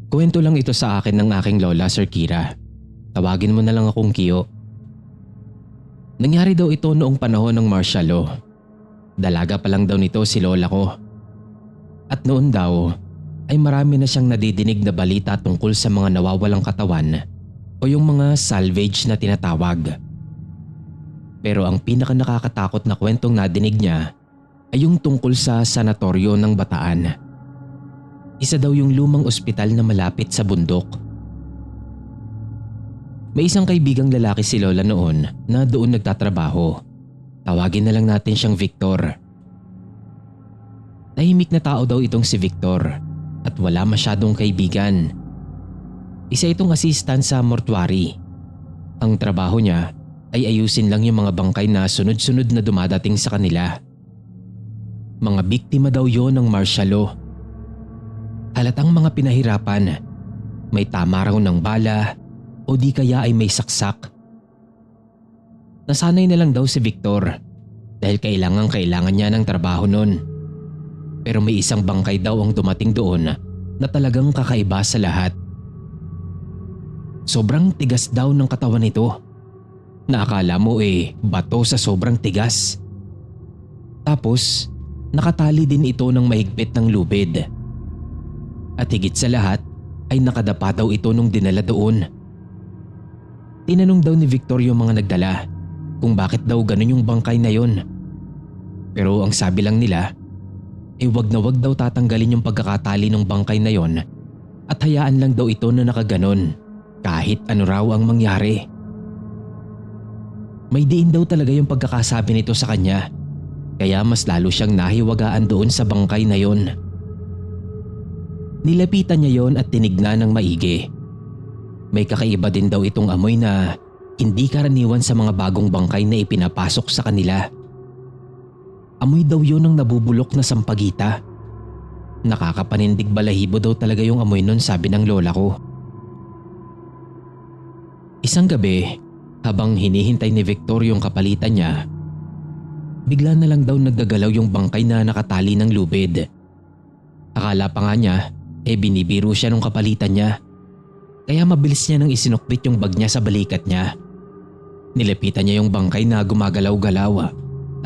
Kwento lang ito sa akin ng aking lola, Sir Kira. Tawagin mo na lang akong Kiyo. Nangyari daw ito noong panahon ng martial law. Dalaga pa lang daw nito si lola ko. At noon daw ay marami na siyang nadidinig na balita tungkol sa mga nawawalang katawan o yung mga salvage na tinatawag. Pero ang pinaka nakakatakot na kwentong nadinig niya ay yung tungkol sa sanatoryo ng Bataan. Isa daw yung lumang ospital na malapit sa bundok. May isang kaibigang lalaki si lola noon na doon nagtatrabaho. Tawagin na lang natin siyang Victor. Tahimik na tao daw itong si Victor at wala masyadong kaibigan. Isa itong assistant sa mortuary. Ang trabaho niya ay ayusin lang yung mga bangkay na sunod-sunod na dumadating sa kanila. Mga biktima daw yon ng martial law. Halatang mga pinahirapan, may tama raw ng bala o di kaya ay may saksak. Nasanay na lang daw si Victor dahil kailangan niya ng trabaho nun. Pero may isang bangkay daw ang dumating doon na talagang kakaiba sa lahat. Sobrang tigas daw ng katawan nito. Naakala mo bato sa sobrang tigas. Tapos nakatali din ito ng mahigpit ng lubid. At higit sa lahat ay nakadapa daw ito nung dinala doon. Tinanong daw ni Victor yung mga nagdala kung bakit daw ganun yung bangkay na yon. Pero ang sabi lang nila wag na wag daw tatanggalin yung pagkakatali ng bangkay na yon at hayaan lang daw ito na nakaganon kahit ano raw ang mangyari. May diin daw talaga yung pagkakasabi nito sa kanya kaya mas lalo siyang nahiwagaan doon sa bangkay na yon. Nilapitan niya yon at tinignan ng maigi. May kakaiba din daw itong amoy na hindi karaniwan sa mga bagong bangkay na ipinapasok sa kanila. Amoy daw yon ng nabubulok na sampagita. Nakakapanindig balahibo daw talaga yung amoy nun, sabi ng lola ko. Isang gabi, habang hinihintay ni Victor yung kapalitan niya, bigla na lang daw nagdagalaw yung bangkay na nakatali ng lubid. Akala pa nga niya binibiro siya nung kapalitan niya. Kaya mabilis niya nang isinukbit yung bag niya sa balikat niya. Nilapitan niya yung bangkay na gumagalaw-galaw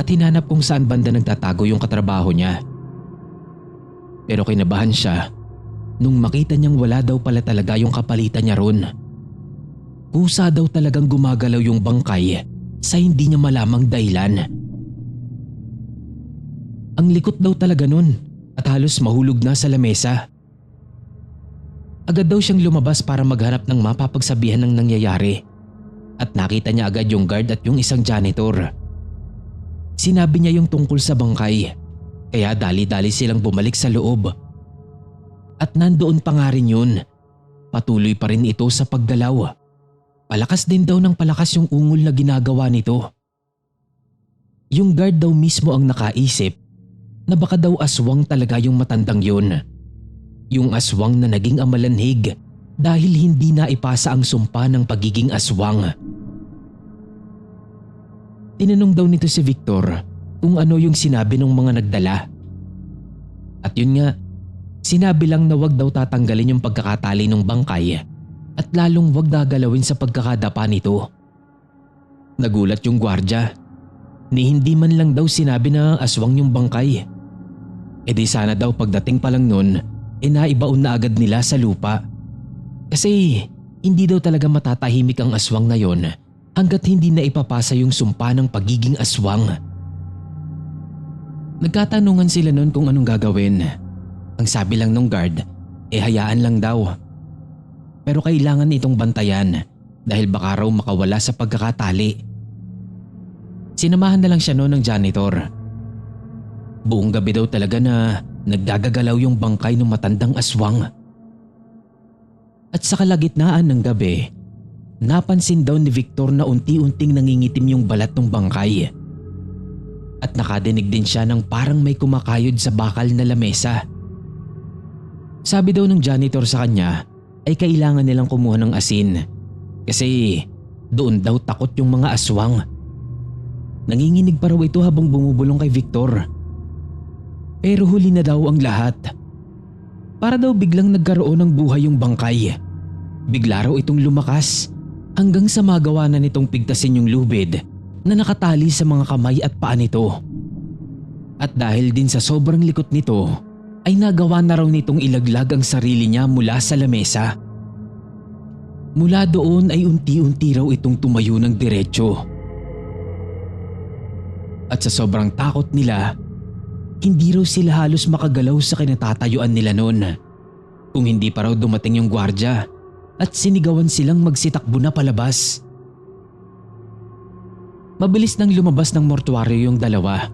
at hinanap kung saan banda nagtatago yung katrabaho niya. Pero kinabahan siya nung makita niyang wala daw pala talaga yung kapalitan niya ron. Kusa daw talagang gumagalaw yung bangkay sa hindi niya malamang dahilan. Ang likot daw talaga nun at halos mahulog na sa lamesa. Agad daw siyang lumabas para maghanap ng mapapagsabihan ng nangyayari at nakita niya agad yung guard at yung isang janitor. Sinabi niya yung tungkol sa bangkay kaya dali-dali silang bumalik sa loob. At nandoon pa nga rin yun. Patuloy pa rin ito sa paggalaw. Palakas din daw ng palakas yung ungol na ginagawa nito. Yung guard daw mismo ang nakaisip na baka daw aswang talaga yung matandang yun. Yung aswang na naging amalanhig dahil hindi na ipasa ang sumpa ng pagiging aswang. Tinanong daw nito si Victor kung ano yung sinabi ng mga nagdala. At yun nga, sinabi lang na wag daw tatanggalin yung pagkakatali ng bangkay at lalong wag gagalawin sa pagkakadapa nito. Nagulat yung gwardya. Ni hindi man lang daw sinabi na aswang yung bangkay. Di sana daw pagdating pa lang nun naibaon na agad nila sa lupa. Kasi hindi daw talaga matatahimik ang aswang na yon hanggat hindi na ipapasa yung sumpa ng pagiging aswang. Nagkatanungan sila nun kung anong gagawin. Ang sabi lang ng guard, hayaan lang daw. Pero kailangan itong bantayan dahil baka raw makawala sa pagkakatali. Sinamahan na lang siya noon ng janitor. Buong gabi daw talaga na naggagagalaw yung bangkay ng matandang aswang. At sa kalagitnaan ng gabi, napansin daw ni Victor na unti-unting nangingitim yung balat ng bangkay. At nakadinig din siya ng parang may kumakayod sa bakal na lamesa. Sabi daw ng janitor sa kanya ay kailangan nilang kumuha ng asin kasi doon daw takot yung mga aswang. Nanginginig pa raw ito habang bumubulong kay Victor. Pero huli na daw ang lahat. Para daw biglang nagkaroon ng buhay yung bangkay. Bigla raw itong lumakas hanggang sa magawa na nitong pigtasin yung lubid na nakatali sa mga kamay at paa nito. At dahil din sa sobrang likot nito, ay nagawa na raw nitong ilaglag ang sarili niya mula sa lamesa. Mula doon ay unti-unti raw itong tumayo ng diretsyo. At sa sobrang takot nila, hindi raw sila halos makagalaw sa kinatatayuan nila noon. Kung hindi pa raw dumating yung gwardya at sinigawan silang magsitakbo na palabas. Mabilis nang lumabas ng mortuaryo yung dalawa.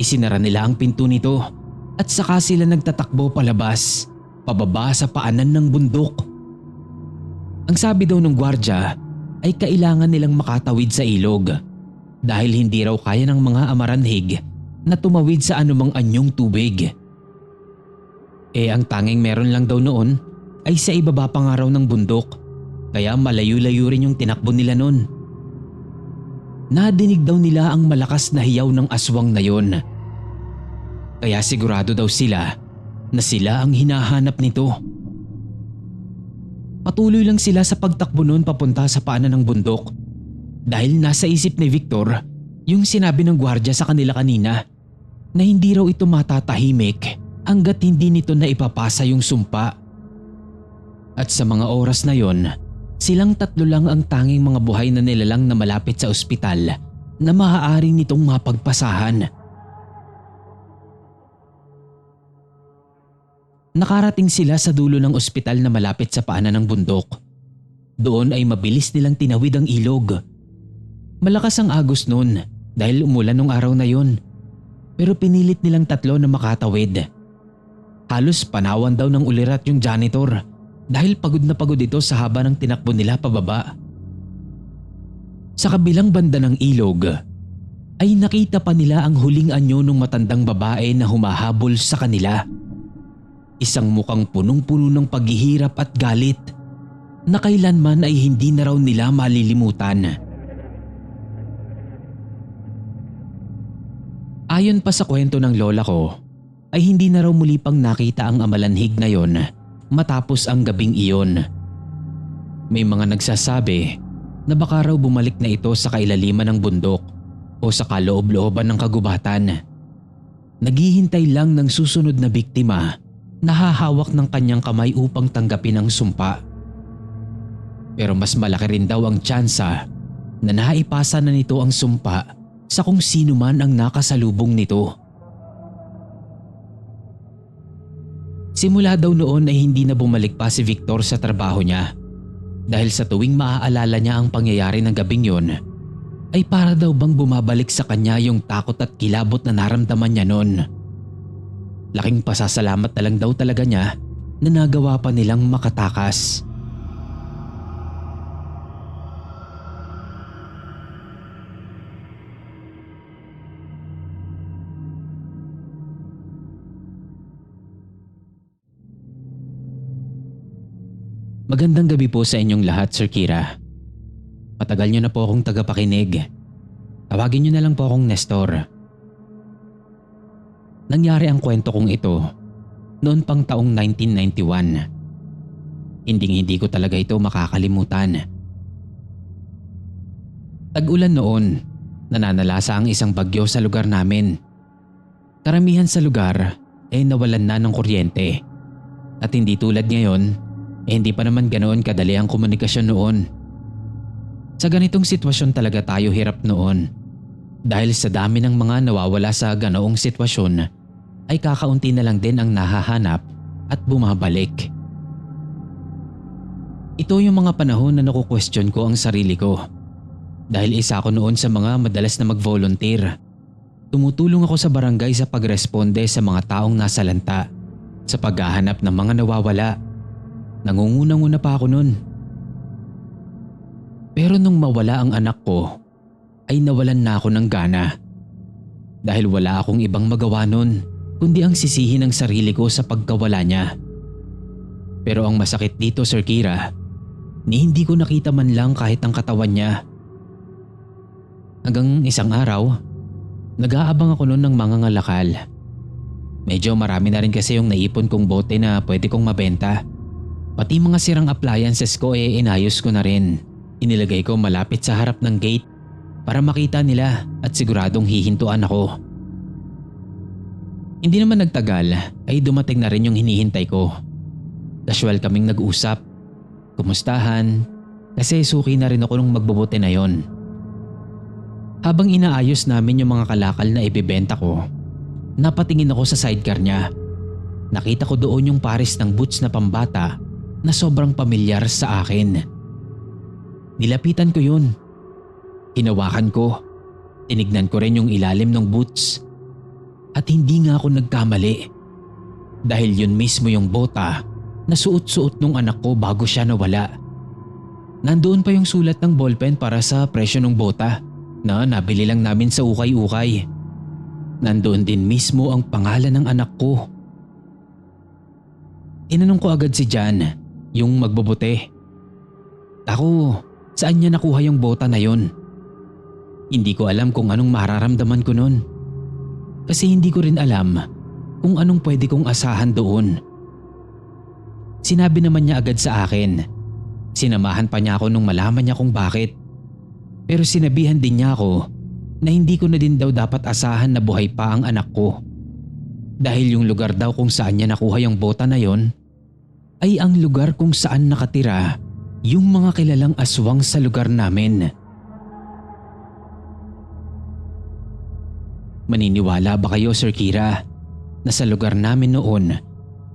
Isinara nila ang pinto nito at saka sila nagtatakbo palabas, pababa sa paanan ng bundok. Ang sabi daw ng gwardya ay kailangan nilang makatawid sa ilog dahil hindi raw kaya ng mga amaranhig na tumawid sa anumang anyong tubig. Ang tanging meron lang daw noon ay sa ibaba pa nga raw ng bundok, kaya malayo-layo rin yung tinakbo nila noon. Nadinig daw nila ang malakas na hiyaw ng aswang na yon. Kaya sigurado daw sila na sila ang hinahanap nito. Patuloy lang sila sa pagtakbo noon papunta sa paanan ng bundok dahil nasa isip ni Victor yung sinabi ng gwardya sa kanila kanina na hindi raw ito matatahimik hanggat hindi nito na ipapasa yung sumpa. At sa mga oras na yon, silang tatlo lang ang tanging mga buhay na nilalang na malapit sa ospital na maaaring nitong mapagpasahan. Nakarating sila sa dulo ng ospital na malapit sa paanan ng bundok. Doon ay mabilis nilang tinawid ang ilog. Malakas ang agos noon dahil umulan nung araw na yon. Pero pinilit nilang tatlo na makatawid. Halos panawan daw ng ulirat yung janitor dahil pagod na pagod ito sa haba ng tinakbo nila pababa. Sa kabilang banda ng ilog ay nakita pa nila ang huling anyo ng matandang babae na humahabol sa kanila. Isang mukhang punong-puno ng paghihirap at galit na kailanman ay hindi na raw nila malilimutan. Ayon pa sa kwento ng lola ko, ay hindi na raw muli pang nakita ang amalanhig na yon matapos ang gabing iyon. May mga nagsasabi na baka raw bumalik na ito sa kailaliman ng bundok o sa kaloob-looban ng kagubatan. Naghihintay lang ng susunod na biktima na hahawak ng kanyang kamay upang tanggapin ang sumpa. Pero mas malaki rin daw ang tsansa na naipasa na nito ang sumpa sa kung sino man ang nakasalubong nito. Simula daw noon ay hindi na bumalik pa si Victor sa trabaho niya dahil sa tuwing maaalala niya ang pangyayari ng gabing yon ay para daw bang bumabalik sa kanya yung takot at kilabot na naramdaman niya noon. Laking pasasalamat na lang daw talaga niya na nagawa pa nilang makatakas. Magandang gabi po sa inyong lahat, Sir Kira. Matagal niyo na po akong tagapakinig. Tawagin niyo na lang po akong Nestor. Nangyari ang kwento kong ito noon pang taong 1991. Hindi ko talaga ito makakalimutan. Tag-ulan noon, nananalasa ang isang bagyo sa lugar namin. Karamihan sa lugar ay nawalan na ng kuryente. At hindi tulad ngayon, hindi pa naman ganoon kadali ang komunikasyon noon. Sa ganitong sitwasyon talaga tayo hirap noon. Dahil sa dami ng mga nawawala sa ganoong sitwasyon, ay kakaunti na lang din ang nahahanap at bumabalik. Ito yung mga panahon na naku-question ko ang sarili ko. Dahil isa ako noon sa mga madalas na mag-volunteer. Tumutulong ako sa barangay sa pagresponde sa mga taong nasa lanta, sa paghahanap ng mga nawawala. Nangunguna-nguna pa ako noon. Pero nung mawala ang anak ko, ay nawalan na ako ng gana. Dahil wala akong ibang magawa noon, kundi ang sisihin ng sarili ko sa pagkawala niya. Pero ang masakit dito, Sir Kira, ni hindi ko nakita man lang kahit ang katawan niya. Hanggang isang araw, nag-aabang ako noon ng mga ngalakal. Medyo marami na rin kasi yung naipon kong bote na pwede kong mabenta. Pati mga sirang appliances ko inayos ko na rin. Inilagay ko malapit sa harap ng gate para makita nila at siguradong hihintuan ako. Hindi naman nagtagal ay dumating na rin yung hinihintay ko. Casual kaming nag-usap, kumustahan, kasi suki na rin ako nung magbobote na yon. Habang inaayos namin yung mga kalakal na ibebenta ko, napatingin ako sa sidecar niya. Nakita ko doon yung pares ng boots na pambata na sobrang pamilyar sa akin. Nilapitan ko yun. Hinawakan ko. Tinignan ko rin yung ilalim ng boots. At hindi nga ako nagkamali. Dahil yun mismo yung bota na suot-suot nung anak ko bago siya nawala. Nandoon pa yung sulat ng ballpen para sa presyo ng bota na nabili lang namin sa ukay-ukay. Nandoon din mismo ang pangalan ng anak ko. Tinanong ko agad si Jan, yung magbobote. Ako, saan niya nakuha yung bota na yon? Hindi ko alam kung anong mararamdaman ko nun. Kasi hindi ko rin alam kung anong pwede kong asahan doon. Sinabi naman niya agad sa akin. Sinamahan pa niya ako nung malaman niya kung bakit. Pero sinabihan din niya ako na hindi ko na din daw dapat asahan na buhay pa ang anak ko. Dahil yung lugar daw kung saan niya nakuha yung bota na yon ay ang lugar kung saan nakatira yung mga kilalang aswang sa lugar namin. Maniniwala ba kayo, Sir Kira, na sa lugar namin noon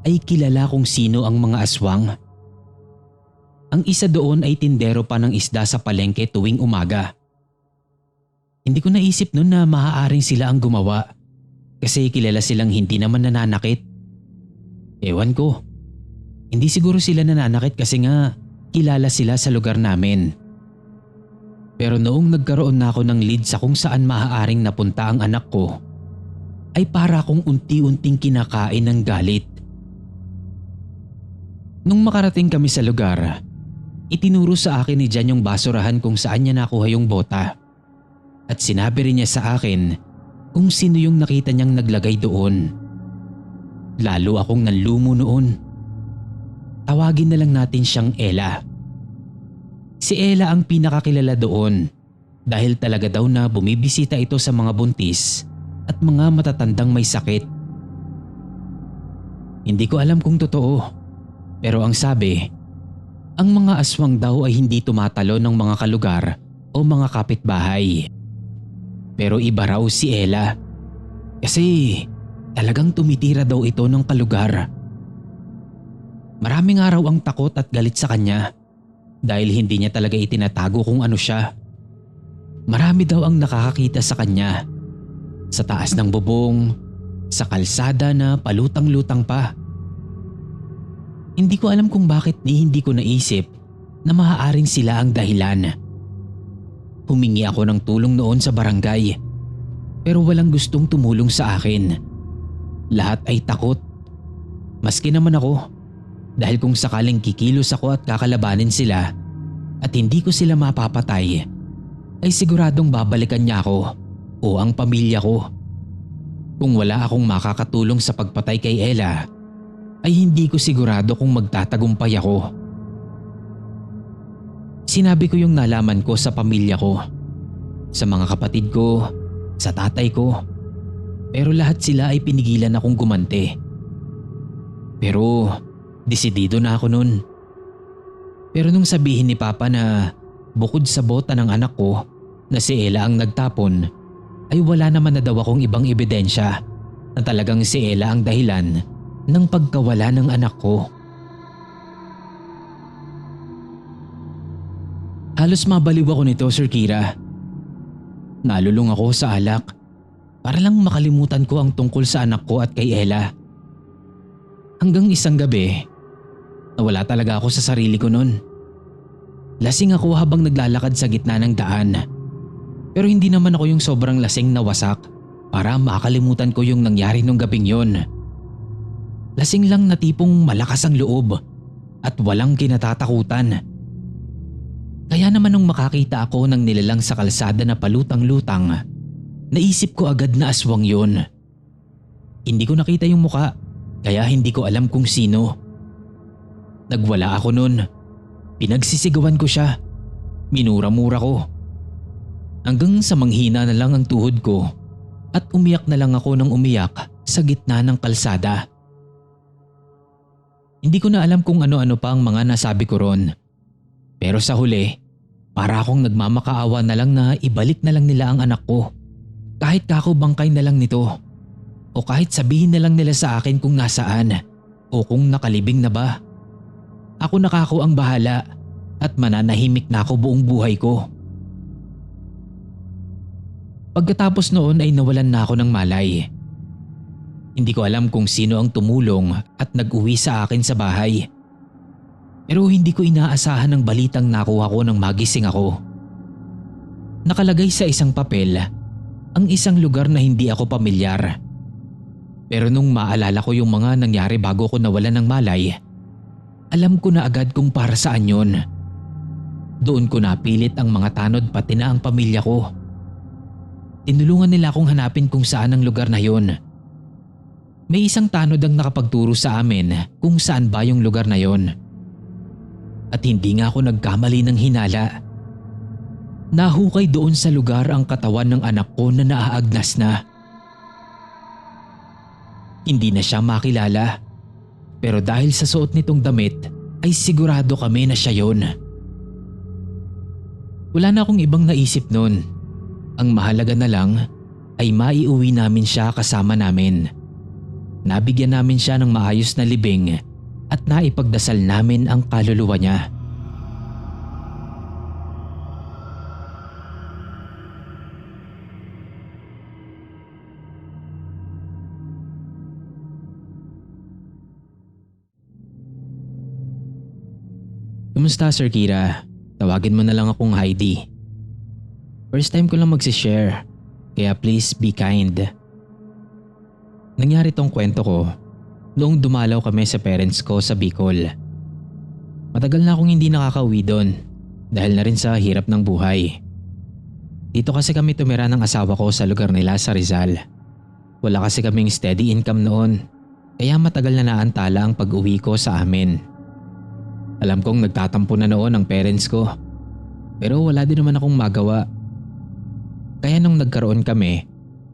ay kilala kung sino ang mga aswang? Ang isa doon ay tindero pa ng isda sa palengke tuwing umaga. Hindi ko naisip noon na maaaring sila ang gumawa kasi kilala silang hindi naman nananakit. Ewan ko, hindi siguro sila nananakit kasi nga kilala sila sa lugar namin. Pero noong nagkaroon na ako ng lead sa kung saan maaaring napunta ang anak ko, ay para akong unti-unting kinakain ng galit. Nung makarating kami sa lugar, itinuro sa akin ni Jan yung basurahan kung saan niya nakuha yung bota. At sinabi rin niya sa akin kung sino yung nakita niyang naglagay doon. Lalo akong nanlumo noon. Tawagin na lang natin siyang Ella. Si Ella ang pinakakilala doon dahil talaga daw na bumibisita ito sa mga buntis at mga matatandang may sakit. Hindi ko alam kung totoo, pero ang sabi, ang mga aswang daw ay hindi tumatalo ng mga kalugar o mga kapitbahay. Pero iba raw si Ella kasi talagang tumitira daw ito ng kalugar. Maraming araw ang takot at galit sa kanya dahil hindi niya talaga itinatago kung ano siya. Marami daw ang nakakakita sa kanya. Sa taas ng bubong, sa kalsada na palutang-lutang pa. Hindi ko alam kung bakit hindi ko naisip na maaaring sila ang dahilan. Humingi ako ng tulong noon sa barangay pero walang gustong tumulong sa akin. Lahat ay takot. Maski naman ako. Dahil kung sakaling kikilos ako at kakalabanin sila at hindi ko sila mapapatay, ay siguradong babalikan niya ako o ang pamilya ko. Kung wala akong makakatulong sa pagpatay kay Ella, ay hindi ko sigurado kung magtatagumpay ako. Sinabi ko yung nalaman ko sa pamilya ko, sa mga kapatid ko, sa tatay ko, pero lahat sila ay pinigilan akong gumante. Pero desidido na ako nun. Pero nung sabihin ni Papa na bukod sa bota ng anak ko na si Ella ang nagtapon, ay wala naman na daw akong ibang ebidensya na talagang si Ella ang dahilan ng pagkawala ng anak ko. Halos mabaliw ako nito, Sir Kira. Nalulung ako sa alak para lang makalimutan ko ang tungkol sa anak ko at kay Ella. Hanggang isang gabi, nawala talaga ako sa sarili ko nun. Lasing ako habang naglalakad sa gitna ng daan. Pero hindi naman ako yung sobrang lasing na wasak para makalimutan ko yung nangyari nung gabing yon. Lasing lang na tipong malakas ang loob at walang kinatatakutan. Kaya naman nung makakita ako ng nilalang sa kalsada na palutang-lutang, naisip ko agad na aswang yon. Hindi ko nakita yung muka, kaya hindi ko alam kung sino. Nagwala ako nun. Pinagsisigawan ko siya. Minura-mura ko. Hanggang sa manghina na lang ang tuhod ko at umiyak na lang ako ng umiyak sa gitna ng kalsada. Hindi ko na alam kung ano-ano pa ang mga nasabi ko ron. Pero sa huli, para akong nagmamakaawa na lang na ibalik na lang nila ang anak ko. Kahit kako bangkay na lang nito. O kahit sabihin na lang nila sa akin kung nasaan o kung nakalibing na ba. Ako na kako ang bahala at mananahimik na ako buong buhay ko. Pagkatapos noon ay nawalan na ako ng malay. Hindi ko alam kung sino ang tumulong at nag-uwi sa akin sa bahay. Pero hindi ko inaasahan ang balitang nakuha ko nang magising ako. Nakalagay sa isang papel ang isang lugar na hindi ako pamilyar. Pero nung maalala ko yung mga nangyari bago ko nawalan ng malay, alam ko na agad kung para saan yun. Doon ko napilit ang mga tanod pati na ang pamilya ko. Tinulungan nila akong hanapin kung saan ang lugar na yun. May isang tanod ang nakapagturo sa amin kung saan ba yung lugar na yon. At hindi nga ako nagkamali ng hinala. Nahukay doon sa lugar ang katawan ng anak ko na naaagnas na. Hindi na siya makilala. Pero dahil sa suot nitong damit ay sigurado kami na siya yon. Wala na akong ibang naisip noon. Ang mahalaga na lang ay maiuwi namin siya kasama namin. Nabigyan namin siya ng maayos na libing at naipagdasal namin ang kaluluwa niya. Kumusta, Sir Kira? Tawagin mo na lang akong Heidi. First time ko lang magsishare, kaya please be kind. Nangyari tong kwento ko noong dumalaw kami sa parents ko sa Bicol. Matagal na akong hindi nakakauwi doon dahil na rin sa hirap ng buhay. Dito kasi kami tumira ng asawa ko sa lugar nila sa Rizal. Wala kasi kaming steady income noon, kaya matagal na naantala ang pag-uwi ko sa amin. Alam kong nagtatampo na noon ang parents ko, pero wala din naman akong magawa. Kaya nung nagkaroon kami,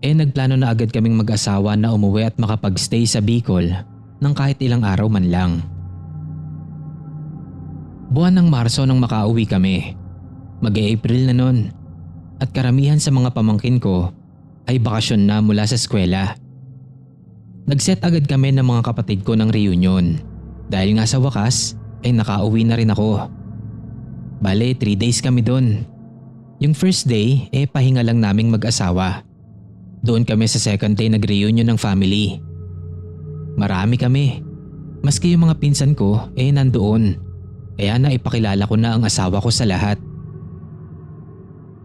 nagplano na agad kaming mag-asawa na umuwi at makapag-stay sa Bicol ng kahit ilang araw man lang. Buwan ng Marso nang makauwi kami. Mag-April na nun at karamihan sa mga pamangkin ko ay bakasyon na mula sa eskwela. Nag-set agad kami ng mga kapatid ko ng reunion dahil nga sa wakas ay nakauwi na rin ako. Bale, 3 days kami dun. Yung first day pahinga lang naming mag-asawa. Doon kami sa second day nag-reunion ng family. Marami kami. Maski yung mga pinsan ko nandoon. Kaya naipakilala ko na ang asawa ko sa lahat.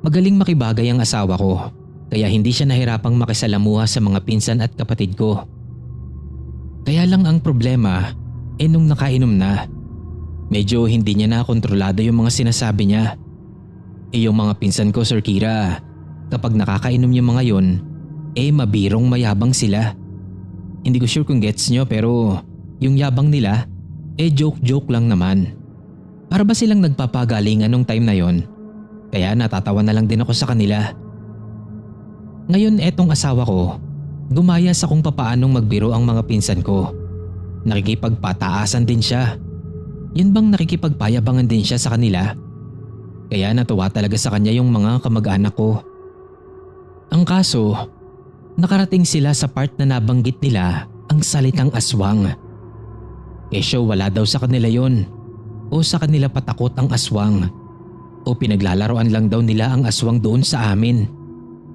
Magaling makibagay ang asawa ko. Kaya hindi siya nahirapang makisalamuha sa mga pinsan at kapatid ko. Kaya lang ang problema nung nakainom na. Medyo hindi niya na kontrolado yung mga sinasabi niya. Yung mga pinsan ko, Sir Kira, kapag nakakainom yung mga yon, mabirong mayabang sila. Hindi ko sure kung gets nyo pero yung yabang nila, joke-joke lang naman. Para ba silang nagpapagalingan nung time na yon? Kaya natatawa na lang din ako sa kanila. Ngayon etong asawa ko, gumaya sa kung papaanong magbiro ang mga pinsan ko. Nakikipagpataasan din siya. Yun bang nakikipagpayabangan din siya sa kanila? Kaya natuwa talaga sa kanya yung mga kamag-anak ko. Ang kaso, nakarating sila sa part na nabanggit nila ang salitang aswang. Kesyo wala daw sa kanila yon. O sa kanila patakot ang aswang. O pinaglalaroan lang daw nila ang aswang doon sa amin.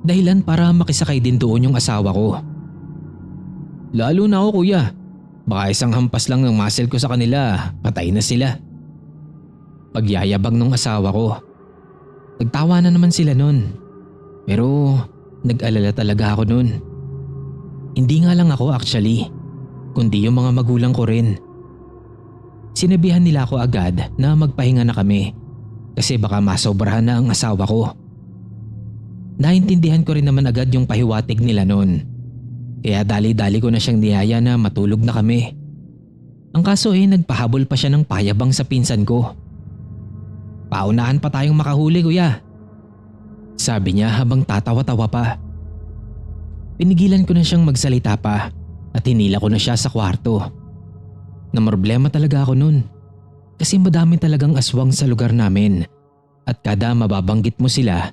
Dahilan para makisakay din doon yung asawa ko. Lalo na ako, kuya. Baka isang hampas lang ng muscle ko sa kanila, patay na sila. Pagyayabang nung asawa ko. Nagtawa na naman sila nun. Pero nag-alala talaga ako nun. Hindi nga lang ako actually, kundi yung mga magulang ko rin. Sinabihan nila ako agad na magpahinga na kami kasi baka masobrahan na ang asawa ko. Naintindihan ko rin naman agad yung pahiwatig nila nun. Kaya dali-dali ko na siyang niyaya na matulog na kami. Ang kaso nagpahabol pa siya ng payabang sa pinsan ko. "Paunahan pa tayong makahuli, kuya," sabi niya habang tatawa-tawa pa. Pinigilan ko na siyang magsalita pa at hinila ko na siya sa kwarto. Namroblema talaga ako nun kasi madami talagang aswang sa lugar namin at kada mababanggit mo sila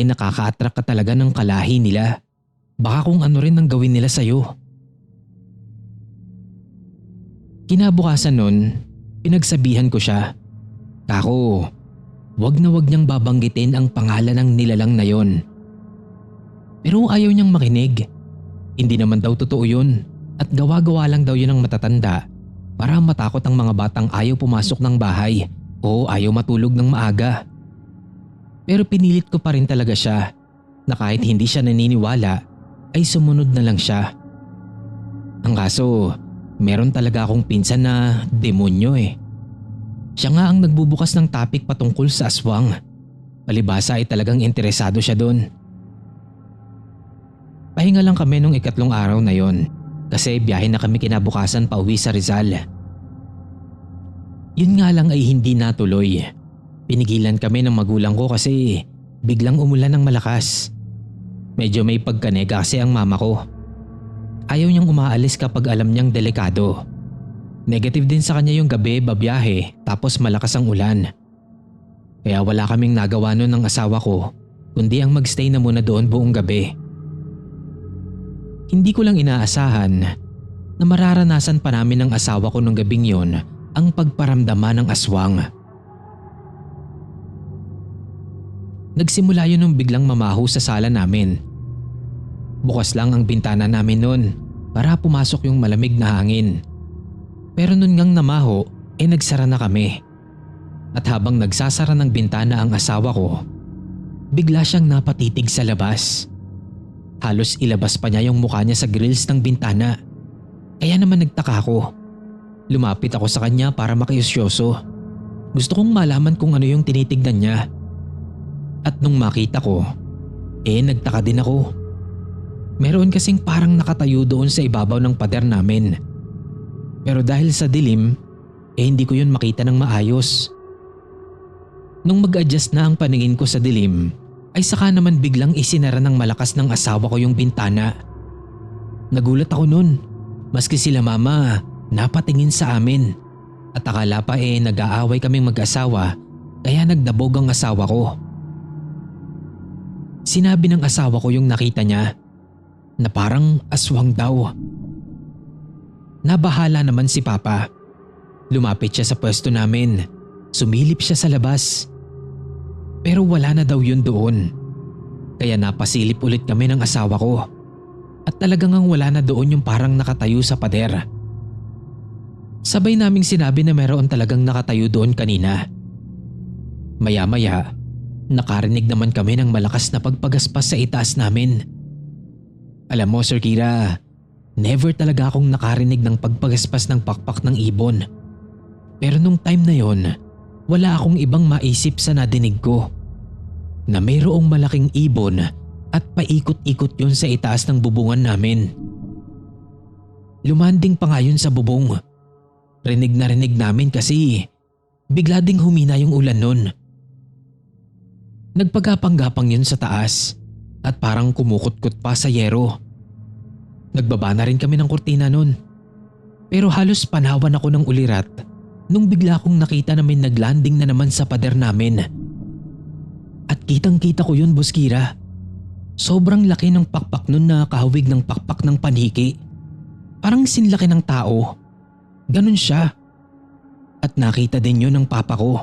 nakaka-attract ka talaga ng kalahi nila. Baka kung ano rin ang gawin nila sa'yo. Kinabukasan nun, pinagsabihan ko siya. Kako, wag na wag niyang babanggitin ang pangalan ng nilalang na yon. Pero ayaw niyang makinig. Hindi naman daw totoo yun at gawa-gawa lang daw yun ng matatanda para matakot ang mga batang ayaw pumasok ng bahay o ayaw matulog ng maaga. Pero pinilit ko pa rin talaga siya na kahit hindi siya naniniwala ay sumunod na lang siya. Ang kaso, meron talaga akong pinsan na demonyo Siya nga ang nagbubukas ng topic patungkol sa aswang. Palibhasa ay talagang interesado siya doon. Pahinga lang kami nung ikatlong araw na yon kasi biyahe na kami kinabukasan pa uwi sa Rizal. Yun nga lang ay hindi natuloy. Pinigilan kami ng magulang ko kasi biglang umulan ng malakas. Medyo may pagkanega kasi ang mama ko. Ayaw niyang umaalis kapag alam niyang delikado. Negative din sa kanya yung gabi babiyahe tapos malakas ang ulan. Kaya wala kaming nagawa nun ng asawa ko kundi ang magstay na muna doon buong gabi. Hindi ko lang inaasahan na mararanasan pa namin ng asawa ko nung gabing yon ang pagparamdama ng aswang. Nagsimula yun nung biglang mamaho sa sala namin. Bukas lang ang bintana namin noon para pumasok yung malamig na hangin. Pero nun ngang namaho nagsara na kami. At habang nagsasara ng bintana ang asawa ko, bigla siyang napatitig sa labas. Halos ilabas pa niya yung mukha niya sa grills ng bintana. Kaya naman nagtaka ako. Lumapit ako sa kanya para makiusyoso. Gusto kong malaman kung ano yung tinitignan niya. At nung makita ko, nagtaka din ako. Meron kasing parang nakatayo doon sa ibabaw ng pader namin. Pero dahil sa dilim, hindi ko yun makita ng maayos. Nung mag-adjust na ang paningin ko sa dilim, ay saka naman biglang isinara ng malakas ng asawa ko yung bintana. Nagulat ako nun, maski sila mama napatingin sa amin. At akala pa nag-aaway kaming mag-asawa kaya nagdabog ang asawa ko. Sinabi ng asawa ko yung nakita niya na parang aswang daw. Nabahala naman si Papa. Lumapit siya sa pwesto namin. Sumilip siya sa labas. Pero wala na daw yun doon. Kaya napasilip ulit kami ng asawa ko. At talagang wala na doon yung parang nakatayo sa pader. Sabay naming sinabi na meron talagang nakatayo doon kanina. Maya-maya, nakarinig naman kami ng malakas na pagpagaspas sa itaas namin. Alam mo Sir Kira, never talaga akong nakarinig ng pagpagaspas ng pakpak ng ibon. Pero nung time na yon, wala akong ibang maisip sa nadinig ko. Na mayroong malaking ibon at paikot-ikot yun sa itaas ng bubungan namin. Lumanding pa nga yun sa bubong. Rinig na rinig namin kasi bigla ding humina yung ulan nun. Nagpagapang-gapang yun sa taas at parang kumukot-kot pa sa yero. Nagbaba na rin kami ng kurtina nun. Pero halos panawan ako ng ulirat nung bigla kong nakita na may naglanding na naman sa pader namin. At kitang-kita ko yun, Boss Kira. Sobrang laki ng pakpak nun na kahawig ng pakpak ng paniki. Parang sinlaki ng tao. Ganun siya. At nakita din yun ng papa ko.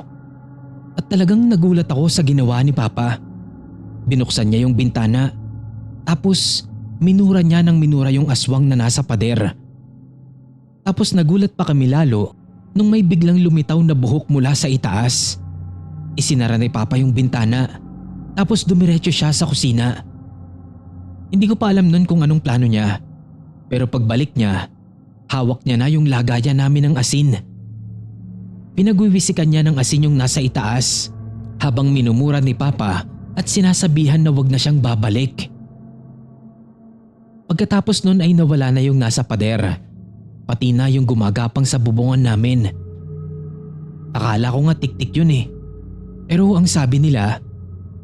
At talagang nagulat ako sa ginawa ni Papa. Binuksan niya yung bintana. Tapos minura niya ng minura yung aswang na nasa pader. Tapos nagulat pa kami lalo nung may biglang lumitaw na buhok mula sa itaas. Isinara ni Papa yung bintana. Tapos dumiretso siya sa kusina. Hindi ko pa alam nun kung anong plano niya. Pero pagbalik niya, hawak niya na yung lagayan namin ng asin. Pinagwiwisikan niya ng asin yung nasa itaas habang minumura ni Papa at sinasabihan na wag na siyang babalik. Pagkatapos nun ay nawala na yung nasa pader, pati na yung gumagapang sa bubungan namin. Akala ko nga tiktik yun eh. Pero ang sabi nila,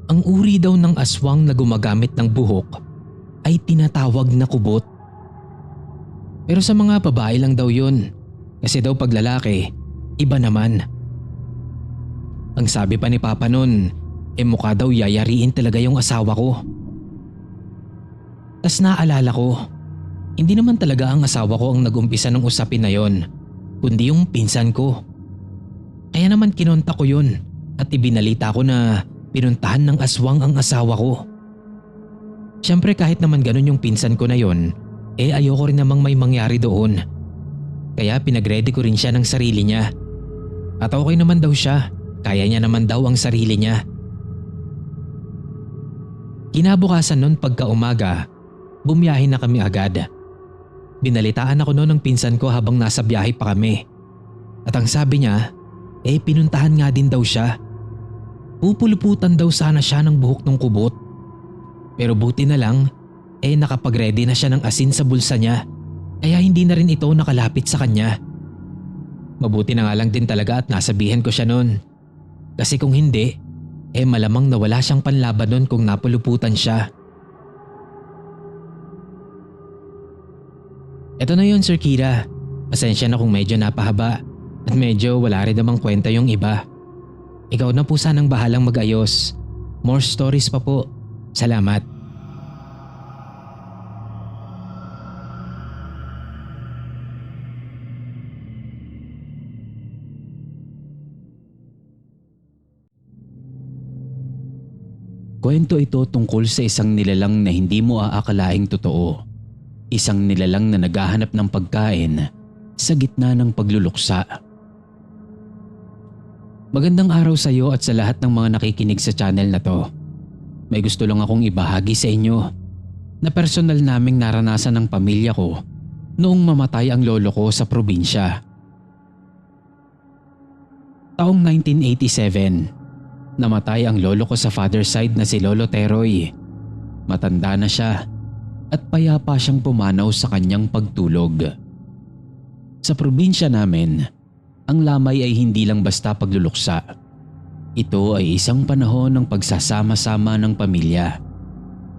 ang uri daw ng aswang na gumagamit ng buhok ay tinatawag na kubot. Pero sa mga babae lang daw yun, kasi daw pag lalaki, iba naman. Ang sabi pa ni Papa nun, mukha daw yayariin talaga yung asawa ko. Tas naalala ko, hindi naman talaga ang asawa ko ang nag-umpisa ng usapin na yon, kundi yung pinsan ko. Kaya naman kinonta ko yun at ibinalita ko na pinuntahan ng aswang ang asawa ko. Siyempre kahit naman ganun yung pinsan ko na yon, ayoko rin namang may mangyari doon. Kaya pinag-ready ko rin siya ng sarili niya. At okay naman daw siya, kaya niya naman daw ang sarili niya. Kinabukasan nun pagka-umaga, bumiyahe na kami agad. Binalitaan ako noon ng pinsan ko habang nasa biyahe pa kami. At ang sabi niya, pinuntahan nga din daw siya. Pupuluputan daw sana siya ng buhok ng kubot. Pero buti na lang, nakapag-ready na siya ng asin sa bulsa niya. Kaya hindi na rin ito nakalapit sa kanya. Mabuti na nga lang din talaga at nasabihan ko siya noon. Kasi kung hindi, malamang nawala siyang panlaban noon kung napuluputan siya. Eto na yun, Sir Kira. Pasensya na kung medyo napahaba at medyo wala rin namang kwenta yung iba. Ikaw na po sanang bahalang mag-ayos. More stories pa po. Salamat. Kwento ito tungkol sa isang nilalang na hindi mo aakalaing totoo. Isang nilalang na naghahanap ng pagkain sa gitna ng pagluluksa. Magandang araw sa iyo at sa lahat ng mga nakikinig sa channel na to. May gusto lang akong ibahagi sa inyo na personal naming naranasan ng pamilya ko noong mamatay ang lolo ko sa probinsya. Taong 1987, namatay ang lolo ko sa father side na si Lolo Teroy. Matanda na siya at payapa siyang pumanaw sa kanyang pagtulog. Sa probinsya namin, ang lamay ay hindi lang basta pagluluksa. Ito ay isang panahon ng pagsasama-sama ng pamilya,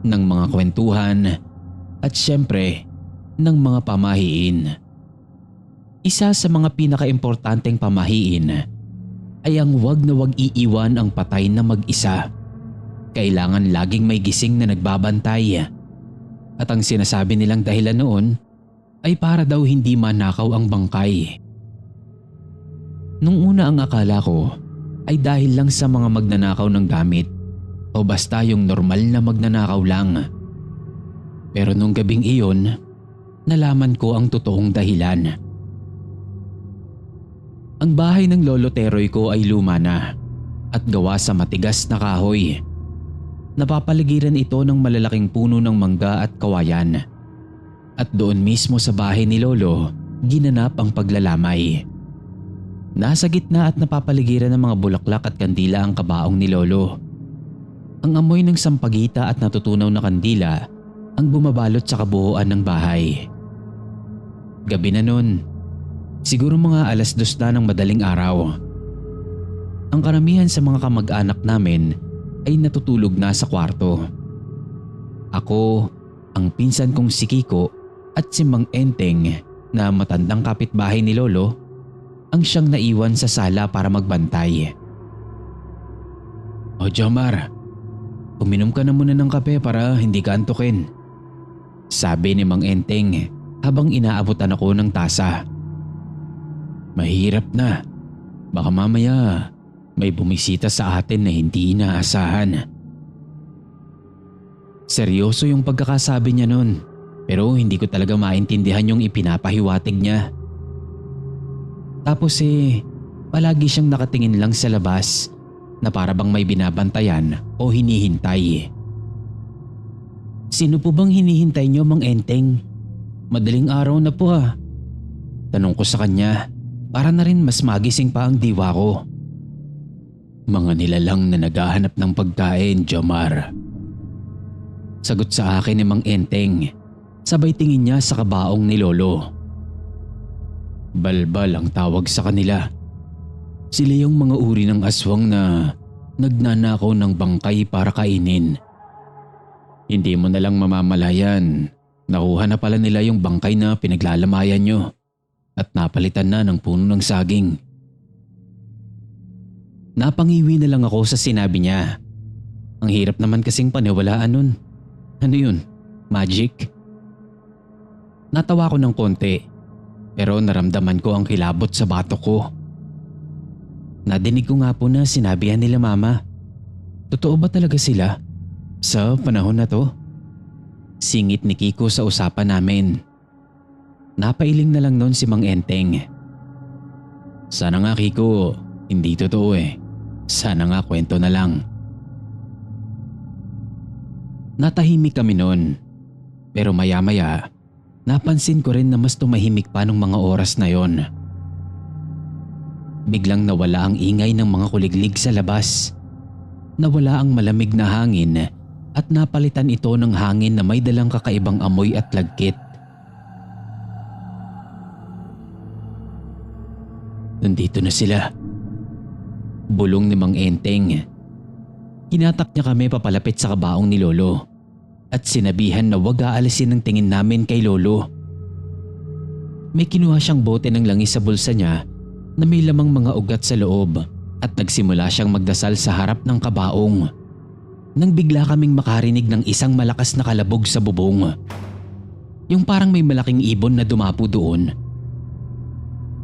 ng mga kwentuhan at syempre ng mga pamahiin. Isa sa mga pinakaimportanteng pamahiin ay ang wag na wag iiwan ang patay na mag-isa. Kailangan laging may gising na nagbabantay. At ang sinasabi nilang dahilan noon ay para daw hindi manakaw ang bangkay. Nung una ang akala ko ay dahil lang sa mga magnanakaw ng gamit o basta yung normal na magnanakaw lang. Pero nung gabing iyon, nalaman ko ang totoong dahilan. Ang bahay ng Lolo Teroy ko ay luma na at gawa sa matigas na kahoy. Napapaligiran ito ng malalaking puno ng mangga at kawayan. At doon mismo sa bahay ni Lolo, ginanap ang paglalamay. Nasa gitna at napapaligiran ng mga bulaklak at kandila ang kabaong ni Lolo. Ang amoy ng sampagita at natutunaw na kandila ang bumabalot sa kabuuan ng bahay. Gabi na nun. Siguro mga 2:00 na ng madaling araw. Ang karamihan sa mga kamag-anak namin ay natutulog na sa kwarto. Ako, ang pinsan kong si Kiko at si Mang Enteng na matandang kapitbahay ni Lolo ang siyang naiwan sa sala para magbantay. "O Jomar, uminom ka na muna ng kape para hindi ka antukin," sabi ni Mang Enteng habang inaabutan ako ng tasa. "Mahirap na. Baka mamaya may bumisita sa atin na hindi inaasahan." Seryoso yung pagkakasabi niya nun, pero hindi ko talaga maintindihan yung ipinapahiwatig niya. Tapos palagi siyang nakatingin lang sa labas na para bang may binabantayan o hinihintay. "Sino po bang hinihintay niyo, Mang Enteng? Madaling araw na po ah." Tanong ko sa kanya. Para na rin mas magising pa ang diwa ko. "Mga nilalang na naghahanap ng pagkain, Jomar." Sagot sa akin ni Mang Enteng Sabay tingin niya sa kabaong ni Lolo. Balbal ang tawag sa kanila. Sila yung mga uri ng aswang na nagnanakaw ng bangkay para kainin. Hindi mo na lang mamamalayan, nakuha na pala nila yung bangkay na pinaglalamayan nyo at napalitan na ng puno ng saging. Napangiwi na lang ako sa sinabi niya. Ang hirap naman kasing paniwalaan nun. Ano yun? Magic? Natawa ko ng konti pero naramdaman ko ang kilabot sa batok ko. Nadinig ko nga po na sinabihan nila mama. Totoo ba talaga sila? Sa panahon na to? Singit ni Kiko sa usapan namin. Napailing na lang noon si Mang Enteng. Sana nga Kiko, hindi totoo eh. Sana nga kwento na lang. Natahimik kami noon. Pero maya-maya, napansin ko rin na mas tumahimik pa nung mga oras na yon. Biglang nawala ang ingay ng mga kuliglig sa labas. Nawala ang malamig na hangin at napalitan ito ng hangin na may dalang kakaibang amoy at lagkit. Nandito na sila. Bulong ni Mang Enteng. Hinatak niya kami papalapit sa kabaong ni Lolo at sinabihan na huwag aalisin ang tingin namin kay Lolo. May kinuha siyang bote ng langis sa bulsa niya na may lamang mga ugat sa loob at nagsimula siyang magdasal sa harap ng kabaong. Nang bigla kaming makarinig ng isang malakas na kalabog sa bubong. Yung parang may malaking ibon na dumapo doon.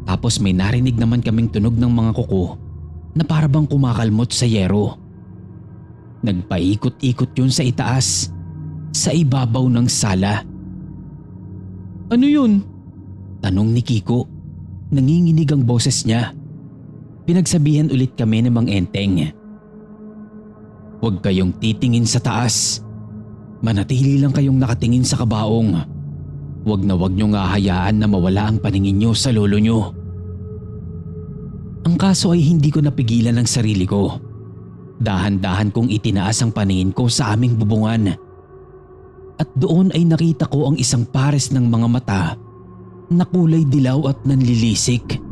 Tapos may narinig naman kaming tunog ng mga kuko na parabang kumakalmot sa yero. Nagpaikot-ikot yun sa itaas, sa ibabaw ng sala. Ano yun? Tanong ni Kiko. Nanginginig ang boses niya. Pinagsabihan ulit kami ni Mang Enteng. Huwag kayong titingin sa taas. Manatili lang kayong nakatingin sa kabaong. Huwag niyong hahayaan na mawala ang paningin niyo sa lolo niyo. Ang kaso ay hindi ko napigilan ang sarili ko. Dahan-dahan kong itinaas ang paningin ko sa aming bubungan. At doon ay nakita ko ang isang pares ng mga mata na kulay dilaw at nanlilisik.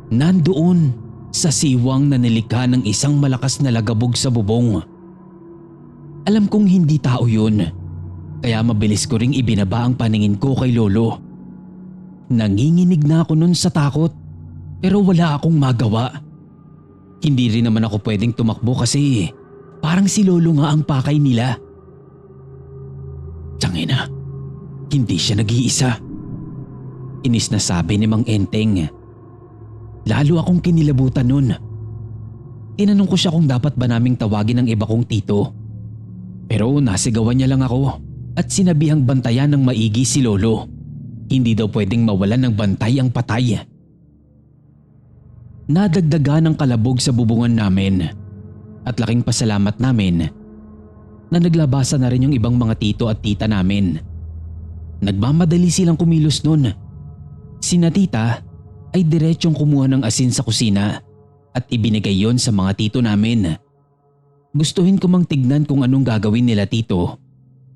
Nandoon sa siwang na nilikha ng isang malakas na lagabog sa bubong. Alam kong hindi tao yun, kaya mabilis ko ring ibinaba ang paningin ko kay Lolo. Nanginginig na ako nun sa takot pero wala akong magawa. Hindi rin naman ako pwedeng tumakbo kasi parang si Lolo nga ang pakay nila. Tiyangina, hindi siya nag-iisa. Inis na sabi ni Mang Enteng. Lalo akong kinilabutan nun. Tinanong ko siya kung dapat ba naming tawagin ang iba kong tito. Pero nasigawan niya lang ako at sinabihang bantayan ng maigi si Lolo. Hindi daw pwedeng mawalan ng bantay ang patay. Nadagdagan ng kalabog sa bubungan namin at laking pasalamat namin na naglabasa na rin yung ibang mga tito at tita namin. Nagmamadali silang kumilos nun. Sina tita ay diretsyong kumuha ng asin sa kusina at ibinigay yon sa mga tito namin. Gustuhin ko mang tignan kung anong gagawin nila tito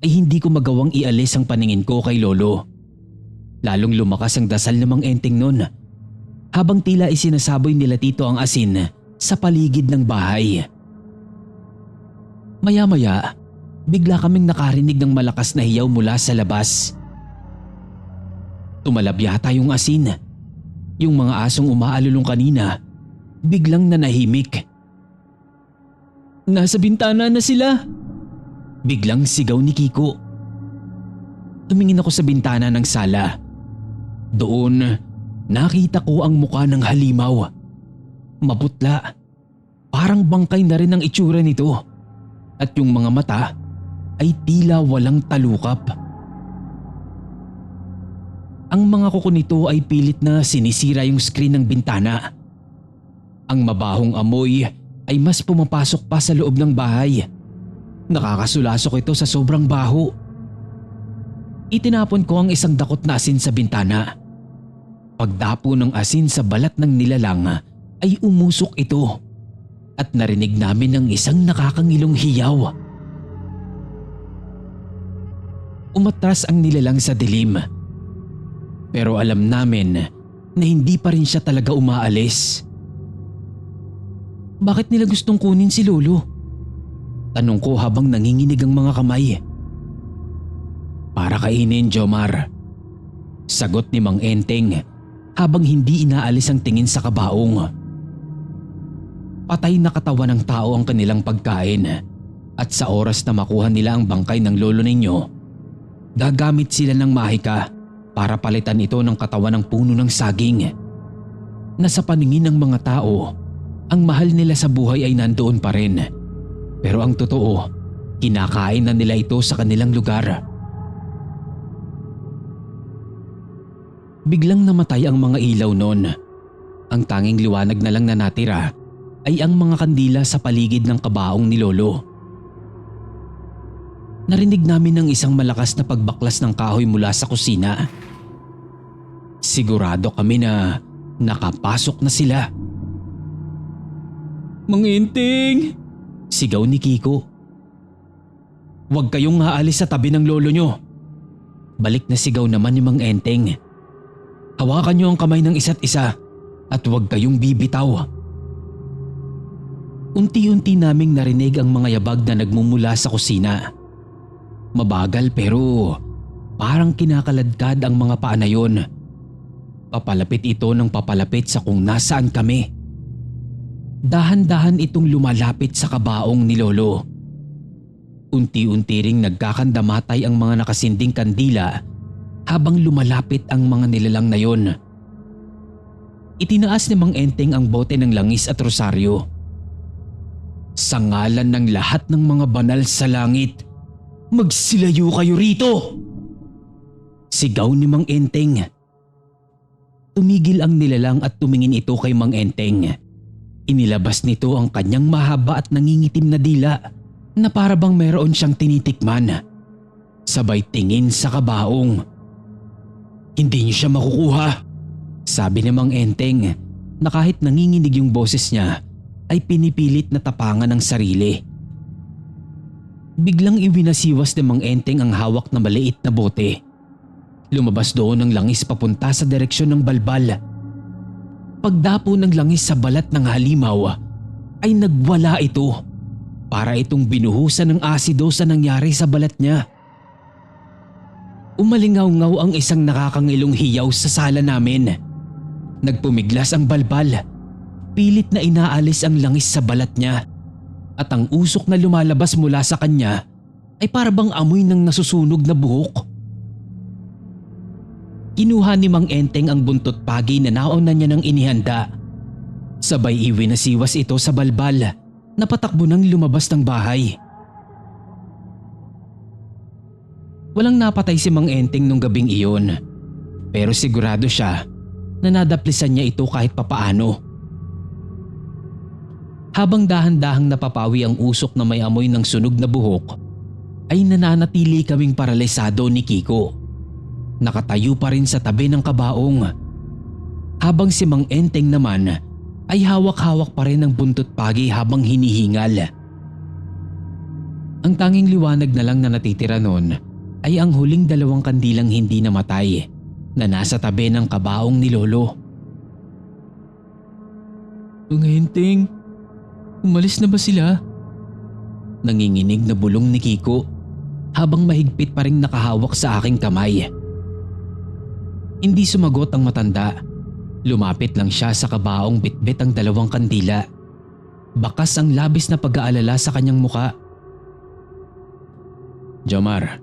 ay hindi ko magawang ialis ang paningin ko kay Lolo. Lalong lumakas ang dasal ng Mang Enteng nun habang tila isinasaboy nila tito ang asin sa paligid ng bahay. Maya-maya, bigla kaming nakarinig ng malakas na hiyaw mula sa labas. Tumalab yata yung asin. Yung mga asong umaalulong kanina, biglang nanahimik. Nasa bintana na sila! Biglang sigaw ni Kiko. Tumingin ako sa bintana ng sala. Doon, nakita ko ang muka ng halimaw. Maputla. Parang bangkay na rin ang itsura nito. At yung mga mata ay tila walang talukap. Ang mga kuko nito ay pilit na sinisira yung screen ng bintana. Ang mabahong amoy ay mas pumapasok pa sa loob ng bahay. Nakakasulasok ito sa sobrang baho. Itinapon ko ang isang dakot na asin sa bintana. Pagdapo ng asin sa balat ng nilalang ay umusok ito at narinig namin ang isang nakakangilong hiyaw. Umatras ang nilalang sa dilim. Pero alam namin na hindi pa rin siya talaga umaalis. Bakit nila gustong kunin si Lolo? Tanong ko habang nanginginig ang mga kamay. Para kainin, Jomar. Sagot ni Mang Enteng habang hindi inaalis ang tingin sa kabaong. Patay na katawan ng tao ang kanilang pagkain at sa oras na makuha nila ang bangkay ng lolo ninyo, gagamit sila ng mahika para palitan ito ng katawan ng puno ng saging. Na sa paningin ng mga tao, ang mahal nila sa buhay ay nandoon pa rin. Pero ang totoo, kinakain na nila ito sa kanilang lugar. Biglang namatay ang mga ilaw noon. Ang tanging liwanag na lang na natira ay ang mga kandila sa paligid ng kabaong ni Lolo. Narinig namin ng isang malakas na pagbaklas ng kahoy mula sa kusina. Sigurado kami na nakapasok na sila. Mang Enteng! Sigaw ni Kiko. Huwag kayong aalis sa tabi ng lolo nyo. Balik na sigaw naman ni Mang Enteng. Hawakan nyo ang kamay ng isa't isa at huwag kayong bibitaw. Unti-unti naming narinig ang mga yabag na nagmumula sa kusina. Mabagal pero parang kinakaladkad ang mga paa na yun. Papalapit ito ng papalapit sa kung nasaan kami. Dahan-dahan itong lumalapit sa kabaong ni Lolo. Unti-unti ring nagkakandamatay ang mga nakasinding kandila habang lumalapit ang mga nilalang na yon. Itinaas ni Mang Enteng ang bote ng langis at rosaryo. Sa ngalan ng lahat ng mga banal sa langit, magsilayo kayo rito! Sigaw ni Mang Enteng. Tumigil ang nilalang at tumingin ito kay Mang Enteng. Inilabas nito ang kanyang mahaba at nangingitim na dila na para bang meron siyang tinitikman. Sabay tingin sa kabaong. Hindi niyo siya makukuha, sabi ni Mang Enteng na kahit nanginginig yung boses niya ay pinipilit na tapangan ng sarili. Biglang iwinasiwas ni Mang Enteng ang hawak na maliit na bote. Lumabas doon ang langis papunta sa direksyon ng balbal. Pagdapo ng langis sa balat ng halimaw ay nagwala ito. Para itong binuhusan ng asido sa nangyari sa balat niya. Umalingaw-ngaw ang isang nakakangilong hiyaw sa sala namin. Nagpumiglas ang balbal. Pilit na inaalis ang langis sa balat niya. At ang usok na lumalabas mula sa kanya ay parabang amoy ng nasusunog na buhok. Kinuha ni Mang Enteng ang buntot pagi na nauna niya ng inihanda. Sabay iwinasiwas ito sa balbal na patakbo nang lumabas ng bahay. Walang napatay si Mang Enteng nung gabing iyon, pero sigurado siya na nadaplisan niya ito kahit papaano. Habang dahan-dahang napapawi ang usok na may amoy ng sunog na buhok, ay nananatili kaming paralisado ni Kiko. Nakatayo pa rin sa tabi ng kabaong. Habang si Mang Enteng naman ay hawak-hawak pa rin ang buntot pagi habang hinihingal. Ang tanging liwanag na lang na natitira noon ay ang huling dalawang kandilang hindi namatay na nasa tabi ng kabaong ni Lolo. Mang Enteng, umalis na ba sila? Nanginginig na bulong ni Kiko habang mahigpit pa rin nakahawak sa aking kamay. Hindi sumagot ang matanda. Lumapit lang siya sa kabaong bitbit ang dalawang kandila. Bakas ang labis na pag-aalala sa kanyang muka. Jomar,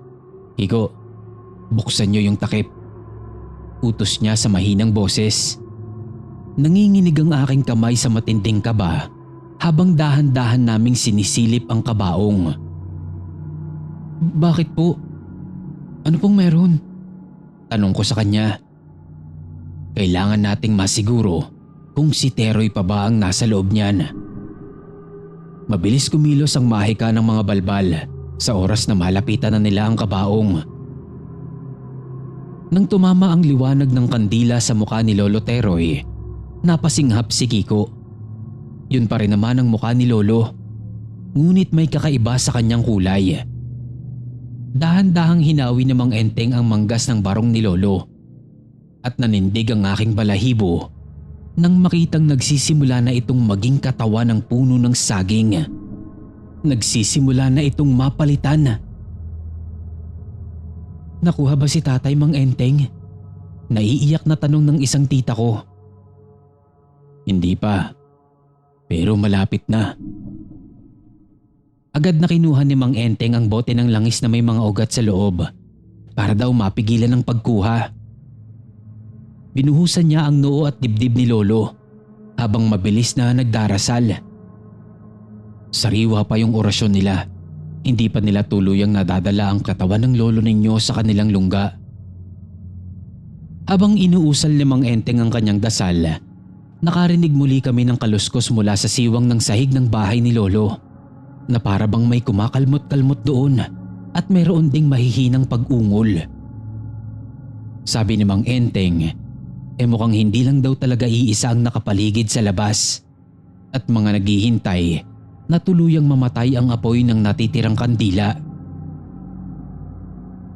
Kiko, buksan niyo yung takip. Utos niya sa mahinang boses. Nanginginig ang aking kamay sa matinding kaba habang dahan-dahan naming sinisilip ang kabaong. Bakit po? Ano pong meron? Tanong ko sa kanya. Kailangan nating masiguro kung si Teroy pa ba ang nasa loob niyan. Mabilis kumilos ang mahika ng mga balbal sa oras na malapitan na nila ang kabaong. Nang tumama ang liwanag ng kandila sa mukha ni Lolo Teroy, napasinghap si Kiko. Yun pa rin naman ang mukha ni Lolo, ngunit may kakaiba sa kanyang kulay. Dahan-dahang hinawi ni Mang Enteng ang manggas ng barong ni Lolo at nanindig ang aking balahibo nang makitang nagsisimula na itong maging katawan ng puno ng saging. Nagsisimula na itong mapalitan. Nakuha ba si Tatay, Mang Enteng? Naiiyak na tanong ng isang tita ko. Hindi pa, pero malapit na. Agad na kinuha ni Mang Enteng ang bote ng langis na may mga ugat sa loob para daw mapigilan ang pagkuha. Binuhusan niya ang noo at dibdib ni Lolo habang mabilis na nagdarasal. Sariwa pa yung orasyon nila. Hindi pa nila tuluyang nadadala ang katawan ng lolo ninyo sa kanilang lungga. Habang inuusal ni Mang Enteng ang kanyang dasal, nakarinig muli kami ng kaluskos mula sa siwang ng sahig ng bahay ni Lolo na para bang may kumakalmot-kalmot doon at mayroon ding mahihinang pag-ungol. Sabi ni Mang Enteng, mukhang hindi lang daw talaga iisa ang nakapaligid sa labas at mga naghihintay na tuluyang mamatay ang apoy ng natitirang kandila.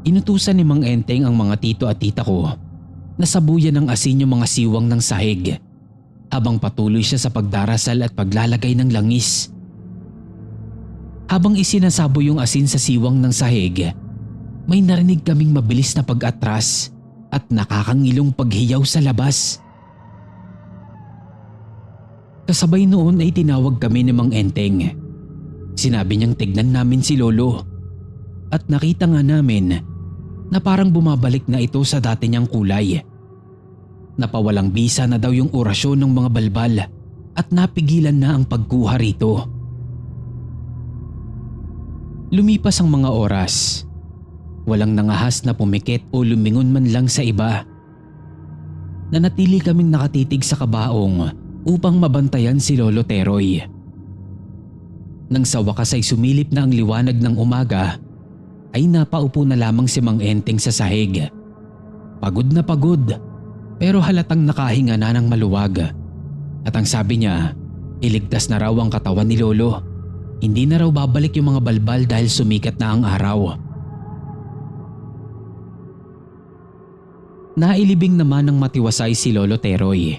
Inutusan ni Mang Enteng ang mga tito at tita ko na sabuyan ng asin yung mga siwang ng sahig habang patuloy siya sa pagdarasal at paglalagay ng langis. Habang isinasabo yung asin sa siwang ng sahig, may narinig kaming mabilis na pag-atras at nakakangilong paghiyaw sa labas. Kasabay noon ay tinawag kami ni Mang Enteng. Sinabi niyang tignan namin si Lolo at nakita nga namin na parang bumabalik na ito sa dati niyang kulay. Napawalang bisa na daw yung orasyon ng mga balbal at napigilan na ang pagkuha rito. Lumipas ang mga oras. Walang nangahas na pumikit o lumingon man lang sa iba. Nanatili kaming nakatitig sa kabaong upang mabantayan si Lolo Teroy. Nang sa wakas ay sumilip na ang liwanag ng umaga, ay napaupo na lamang si Mang Enteng sa sahig. Pagod na pagod, pero halatang nakahinga na ng maluwag. At ang sabi niya, iligtas na raw ang katawan ni Lolo. Hindi na raw babalik yung mga balbal dahil sumikat na ang araw. Nailibing naman ng matiwasay si Lolo Teroy.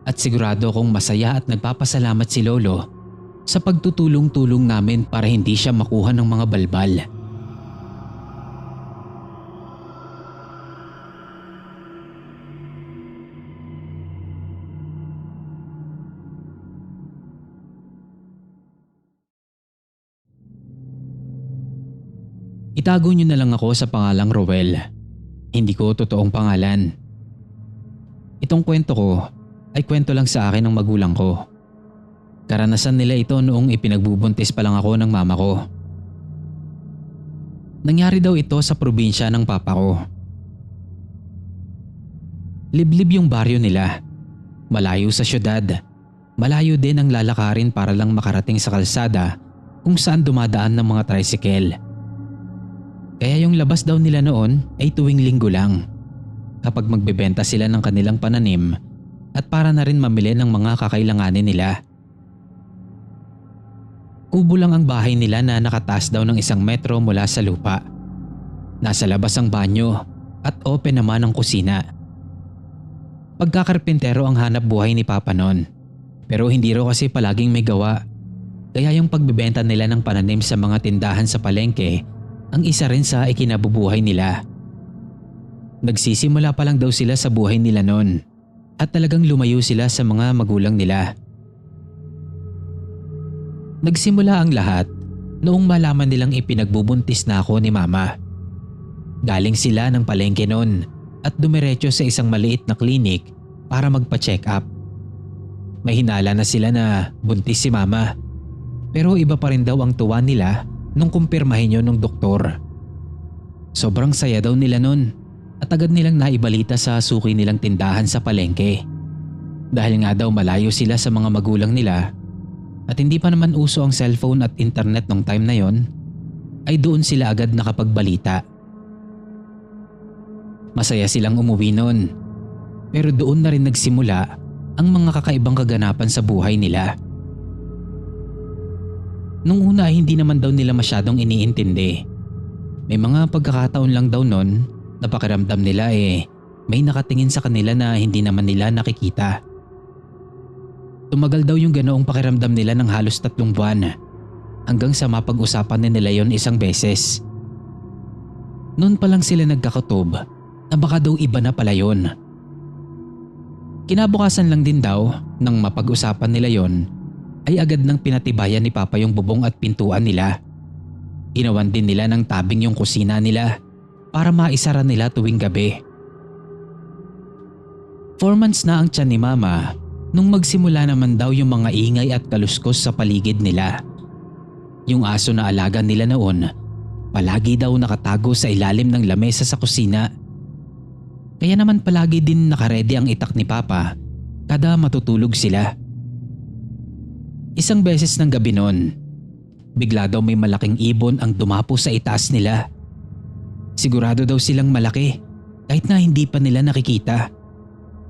At sigurado kong masaya at nagpapasalamat si Lolo sa pagtutulong-tulong namin para hindi siya makuha ng mga balbal. Itago niyo na lang ako sa pangalang Roel. Hindi ko totoong pangalan. Itong kwento ko ay kwento lang sa akin ng magulang ko. Karanasan nila ito noong ipinagbubuntis pa lang ako ng mama ko. Nangyari daw ito sa probinsya ng papa ko. Liblib yung baryo nila. Malayo sa syudad. Malayo din ang lalakarin para lang makarating sa kalsada kung saan dumadaan ng mga tricycle. Kaya yung labas daw nila noon ay tuwing linggo lang. Kapag magbebenta sila ng kanilang pananim at para na rin mamili ng mga kakailanganin nila. Kubo lang ang bahay nila na nakataas daw ng 1 metro mula sa lupa. Nasa labas ang banyo at open naman ang kusina. Pagkakarpintero ang hanap buhay ni Papa noon. Pero hindi raw kasi palaging may gawa. Kaya yung pagbebenta nila ng pananim sa mga tindahan sa palengke ang isa rin sa ikinabubuhay nila. Nagsisimula pa lang daw sila sa buhay nila noon at talagang lumayo sila sa mga magulang nila. Nagsimula ang lahat noong malaman nilang ipinagbubuntis na ako ni Mama. Galing sila ng palengke noon at dumiretso sa isang maliit na klinik para magpa-check up. May hinala na sila na buntis si Mama, pero iba pa rin daw ang tuwa nila nung kumpirmahin yun ng doktor. Sobrang saya daw nila noon at agad nilang naibalita sa suki nilang tindahan sa palengke. Dahil nga daw malayo sila sa mga magulang nila at hindi pa naman uso ang cellphone at internet nung time na yon, ay doon sila agad nakapagbalita. Masaya silang umuwi noon, pero doon na rin nagsimula ang mga kakaibang kaganapan sa buhay nila. Nung una ay hindi naman daw nila masyadong iniintindi. May mga pagkakataon lang daw nun na pakiramdam nila may nakatingin sa kanila na hindi naman nila nakikita. Tumagal daw yung ganoong pakiramdam nila ng halos 3 buwan hanggang sa mapag-usapan na nila yon isang beses. Noon pa lang sila nagkakatob na baka daw iba na pala yon. Kinabukasan lang din daw nang mapag-usapan nila yon ay agad nang pinatibayan ni Papa yung bubong at pintuan nila. Ginawan din nila ng tabing yung kusina nila para maisara nila tuwing gabi. 4 months na ang tiyan ni Mama nung magsimula naman daw yung mga ingay at kaluskos sa paligid nila. Yung aso na alaga nila noon, palagi daw nakatago sa ilalim ng lamesa sa kusina. Kaya naman palagi din nakaredy ang itak ni Papa kada matutulog sila. Isang beses ng gabi noon, bigla daw may malaking ibon ang dumapo sa itaas nila. Sigurado daw silang malaki kahit na hindi pa nila nakikita.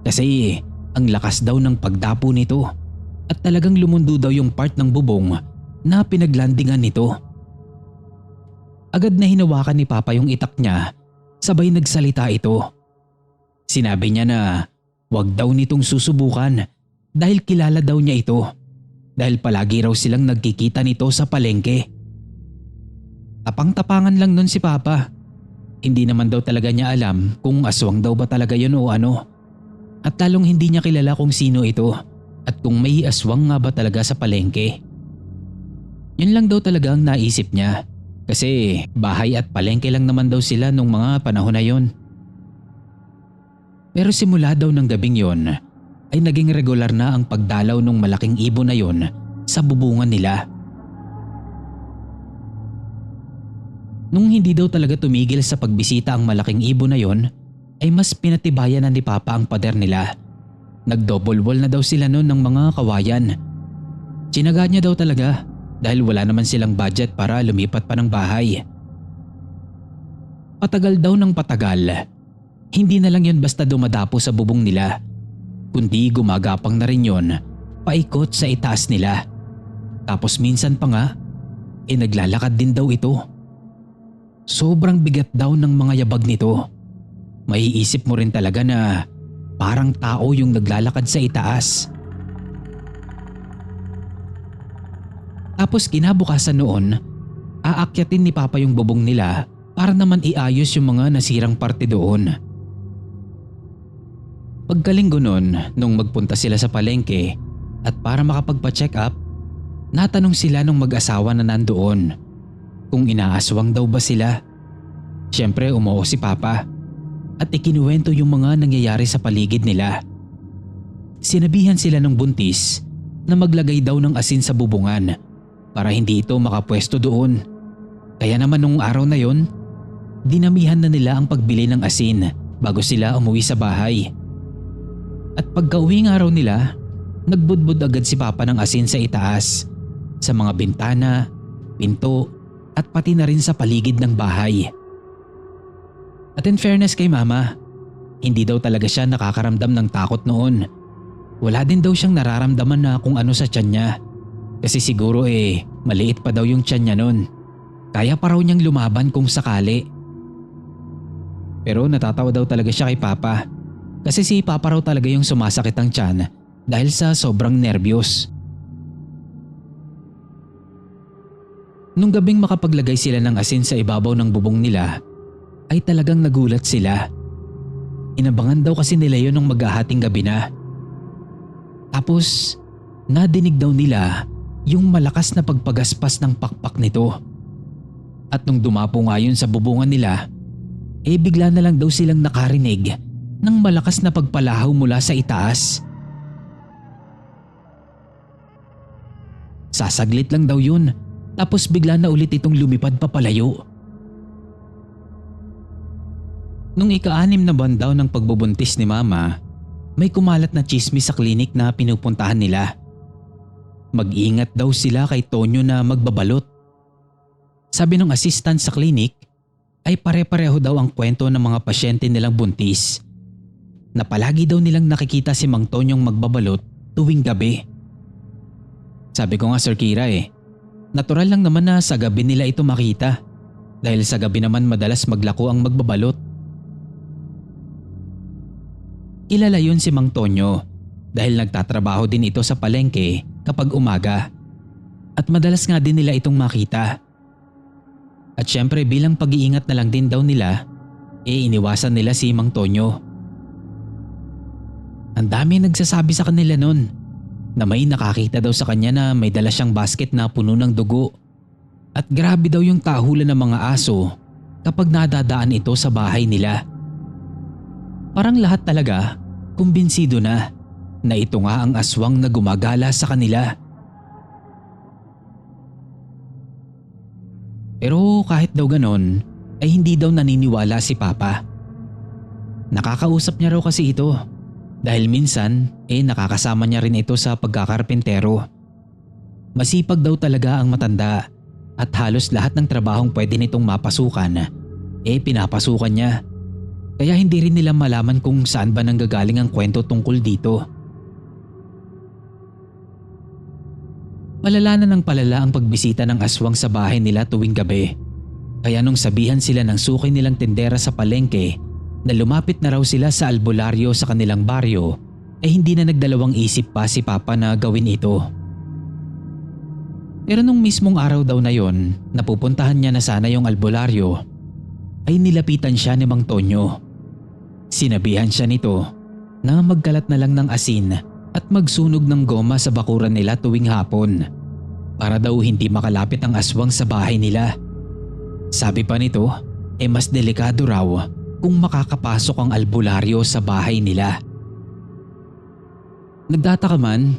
Kasi ang lakas daw ng pagdapo nito at talagang lumundo daw yung part ng bubong na pinaglandingan nito. Agad na hinawakan ni Papa yung itak niya, sabay nagsalita ito. Sinabi niya na wag daw nitong susubukan dahil kilala daw niya ito. Dahil palagi raw silang nagkikita nito sa palengke. Tapang-tapangan lang nun si Papa. Hindi naman daw talaga niya alam kung aswang daw ba talaga yun o ano. At lalong hindi niya kilala kung sino ito at kung may aswang nga ba talaga sa palengke. Yun lang daw talaga ang naisip niya kasi bahay at palengke lang naman daw sila nung mga panahon na yon. Pero simula daw ng gabing yon ay naging regular na ang pagdalaw ng malaking ibon na yon sa bubungan nila. Nung hindi daw talaga tumigil sa pagbisita ang malaking ibon na yon, ay mas pinatibayan na ni Papa ang pader nila. Nag-double wall na daw sila noon ng mga kawayan. Tsinaga niya daw talaga dahil wala naman silang budget para lumipat pa ng bahay. Patagal daw ng patagal. Hindi na lang yun basta dumadapo sa bubong nila, kundi gumagapang na rin yun paikot sa itaas nila. Tapos minsan pa nga, naglalakad din daw ito. Sobrang bigat daw ng mga yabag nito. Maiisip mo rin talaga na parang tao yung naglalakad sa itaas. Tapos kinabukasan noon, aakyatin ni Papa yung bubong nila para naman iayos yung mga nasirang parte doon. Pagkalinggo noon, nung magpunta sila sa palengke at para makapagpa-check up, natanong sila nung mag-asawa na nandoon kung inaaswang daw ba sila. Siyempre umuo si Papa at ikinuwento yung mga nangyayari sa paligid nila. Sinabihan sila ng buntis na maglagay daw ng asin sa bubungan para hindi ito makapwesto doon. Kaya naman nung araw na yon, dinamihan na nila ang pagbili ng asin bago sila umuwi sa bahay. At pagka-uwing araw nila, nagbudbud agad si Papa ng asin sa itaas, sa mga bintana, pinto at pati na rin sa paligid ng bahay. At in fairness kay Mama, hindi daw talaga siya nakakaramdam ng takot noon. Wala din daw siyang nararamdaman na kung ano sa tiyan niya. Kasi siguro maliit pa daw yung tiyan niya noon. Kaya pa raw niyang lumaban kung sakali. Pero natatawa daw talaga siya kay Papa. Kasi si Papa raw talaga yung sumasakit ang tiyan dahil sa sobrang nerbiyos. Nung gabing makapaglagay sila ng asin sa ibabaw ng bubong nila, ay talagang nagulat sila. Inabangan daw kasi nila yun nung maghahating gabi na. Tapos, nadinig daw nila yung malakas na pagpagaspas ng pakpak nito. At nung dumapo nga yun sa bubungan nila, bigla na lang daw silang nakarinig ng malakas na pagpalahaw mula sa itaas. Sasaglit lang daw yun, tapos bigla na ulit itong lumipad papalayo. Nung ika-6 na buwan daw ng pagbubuntis ni Mama, may kumalat na tsismis sa klinik na pinupuntahan nila. Mag-ingat daw sila kay Tonyo na magbabalot. Sabi ng assistant sa klinik ay pare-pareho daw ang kwento ng mga pasyente nilang buntis. Na palagi daw nilang nakikita si Mang Tonyong magbabalot tuwing gabi. Sabi ko nga Sir Kira natural lang naman na sa gabi nila ito makita. dahil sa gabi naman madalas maglako ang magbabalot. Kilala yun si Mang Tonyo dahil nagtatrabaho din ito sa palengke kapag umaga at madalas nga din nila itong makita. At syempre bilang pag-iingat na lang din daw nila, iniwasan nila si Mang Tonyo. Ang dami nagsasabi sa kanila nun na may nakakita daw sa kanya na may dala siyang basket na puno ng dugo. At grabe daw yung tahulan ng mga aso kapag nadadaan ito sa bahay nila. Parang lahat talaga kumbinsido na ito nga ang aswang na gumagala sa kanila. Pero kahit daw ganon ay hindi daw naniniwala si Papa. Nakakausap niya raw kasi ito dahil minsan nakakasama niya rin ito sa pagkakarpentero. Masipag daw talaga ang matanda at halos lahat ng trabahong pwede nitong mapasukan pinapasukan niya. Kaya hindi rin nila malaman kung saan ba nanggagaling ang kwento tungkol dito. Palala na ng palala ang pagbisita ng aswang sa bahay nila tuwing gabi. Kaya nung sabihan sila ng suki nilang tindera sa palengke na lumapit na raw sila sa albularyo sa kanilang baryo, hindi na nagdalawang isip pa si Papa na gawin ito. Pero nung mismong araw daw na yon, napupuntahan niya na sana yung albularyo, ay nilapitan siya ni Mang Tonyo. Sinabihan siya nito na magkalat na lang ng asin at magsunog ng goma sa bakuran nila tuwing hapon para daw hindi makalapit ang aswang sa bahay nila. Sabi pa nito, mas delikado raw kung makakapasok ang albularyo sa bahay nila. Nagtataka man,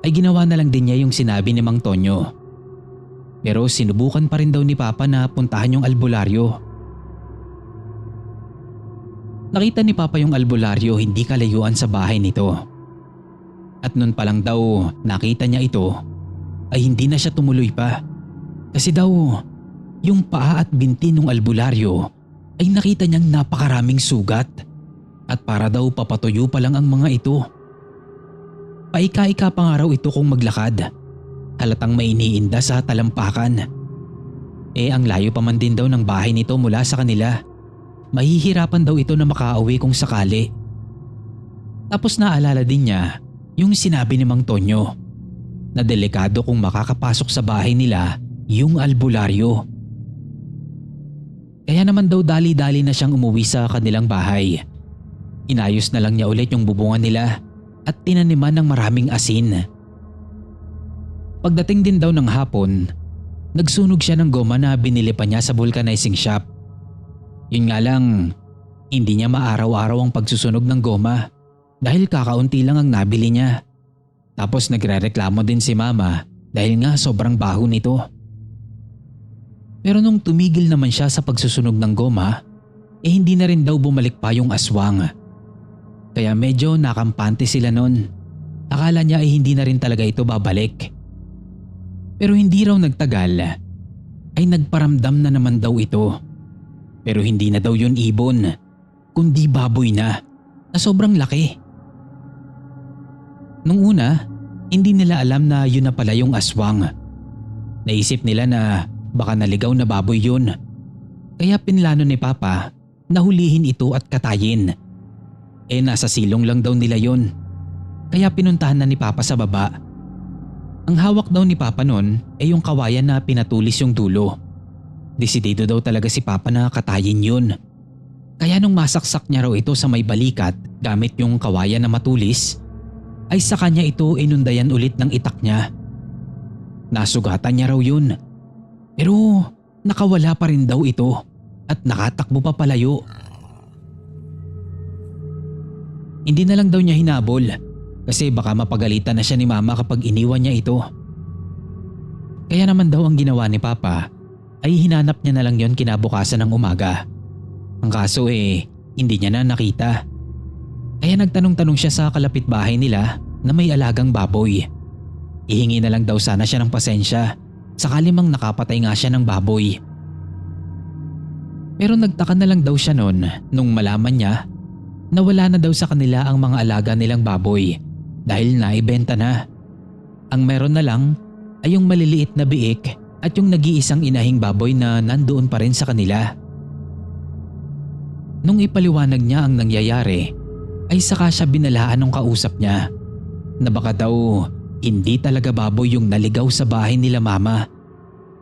ay ginawa na lang din niya yung sinabi ni Mang Tonyo. Pero sinubukan pa rin daw ni Papa na puntahan yung albularyo. Nakita ni Papa yung albularyo hindi kalayuan sa bahay nito. At nun pa lang daw nakita niya ito, ay hindi na siya tumuloy pa. Kasi daw, yung paa at binti ng albularyo ay nakita niyang napakaraming sugat at para daw papatuyo pa lang ang mga ito. Paika-ika pa nga raw ito kung maglakad. Halatang may iniinda sa talampakan. Ang layo pa man din daw ng bahay nito mula sa kanila. Mahihirapan daw ito na makauwi kung sakali. Tapos naalala din niya yung sinabi ni Mang Tonyo na delikado kung makakapasok sa bahay nila yung albularyo. Kaya naman daw dali-dali na siyang umuwi sa kanilang bahay. Inayos na lang niya ulit yung bubungan nila at tinaniman ng maraming asin. Pagdating din daw ng hapon, nagsunog siya ng goma na binili pa niya sa vulcanizing shop. Yun nga lang, hindi niya maaraw-araw ang pagsusunog ng goma dahil kakaunti lang ang nabili niya. Tapos nagrereklamo din si Mama dahil nga sobrang baho nito. Pero nung tumigil naman siya sa pagsusunog ng goma, hindi na rin daw bumalik pa yung aswang. Kaya medyo nakampante sila nun. Akala niya hindi na rin talaga ito babalik. Pero hindi raw nagtagal, ay nagparamdam na naman daw ito. Pero hindi na daw yun ibon, kundi baboy na sobrang laki. Nung una, hindi nila alam na yun na pala yung aswang. Naisip nila na baka naligaw na baboy yun. Kaya pinlano ni Papa na hulihin ito at katayin. Nasa silong lang daw nila yun. Kaya pinuntahan na ni Papa sa baba. Ang hawak daw ni Papa nun ay yung kawayan na pinatulis yung dulo. Desidido daw talaga si Papa na katayin yun. Kaya nung masaksak niya raw ito sa may balikat gamit yung kawayan na matulis, ay sa kanya ito inundayan ulit ng itak niya. Nasugatan niya raw yun. Pero nakawala pa rin daw ito at nakatakbo pa palayo. Hindi na lang daw niya hinabol kasi baka mapagalitan na siya ni Mama kapag iniwan niya ito. Kaya naman daw ang ginawa ni Papa ay hinanap niya na lang yon kinabukasan ng umaga. Ang kaso hindi niya na nakita. Kaya nagtanong-tanong siya sa kalapitbahay nila na may alagang baboy. Ihingi na lang daw sana siya ng pasensya sakali mang nakapatay nga siya ng baboy. Pero nagtaka na lang daw siya noon nung malaman niya na wala na daw sa kanila ang mga alaga nilang baboy dahil naibenta na. Ang meron na lang ay yung maliliit na biik at yung nag-iisang inahing baboy na nandoon pa rin sa kanila. Nung ipaliwanag niya ang nangyayari ay saka siya binalaan ng kausap niya na baka daw hindi talaga baboy yung naligaw sa bahay nila mama,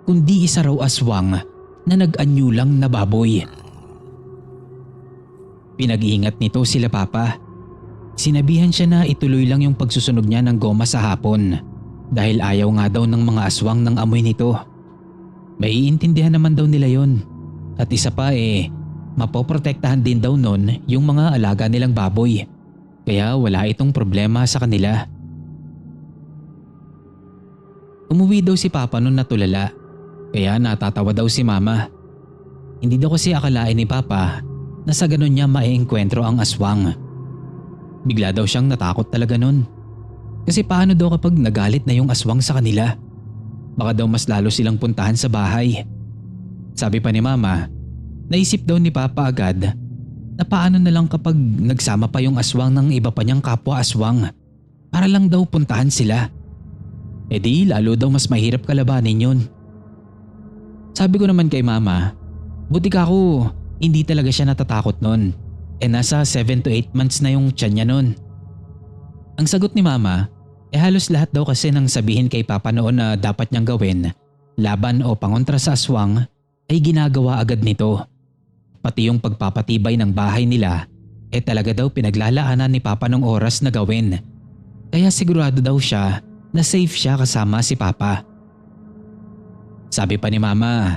kundi isa raw aswang na nag-anyo lang na baboy. Pinag-iingat nito sila papa. Sinabihan siya na ituloy lang yung pagsusunog niya ng goma sa hapon dahil ayaw nga daw ng mga aswang ng amoy nito. Maiintindihan naman daw nila yon. At isa pa mapoprotektahan din daw nun yung mga alaga nilang baboy. Kaya wala itong problema sa kanila. Umuwi daw si papa nun natulala. Kaya natatawa daw si mama. Hindi daw kasi akalain ni papa na sa ganun niya maiengkwentro ang aswang. Bigla daw siyang natakot talaga nun. Kasi paano daw kapag nagalit na yung aswang sa kanila? Baka daw mas lalo silang puntahan sa bahay. Sabi pa ni mama, naisip daw ni papa agad na paano na lang kapag nagsama pa yung aswang ng iba pa niyang kapwa aswang para lang daw puntahan sila. E di lalo daw mas mahirap kalabanin yun. Sabi ko naman kay mama, buti ka ako hindi talaga siya natatakot nun. Nasa 7 to 8 months na yung tiyan niya nun. Ang sagot ni mama, halos lahat daw kasi nang sabihin kay papa noon na dapat niyang gawin, laban o pangontra sa aswang, ay ginagawa agad nito. Pati yung pagpapatibay ng bahay nila, talaga daw pinaglalaanan ni papa ng oras na gawin. Kaya sigurado daw siya na safe siya kasama si papa. Sabi pa ni mama,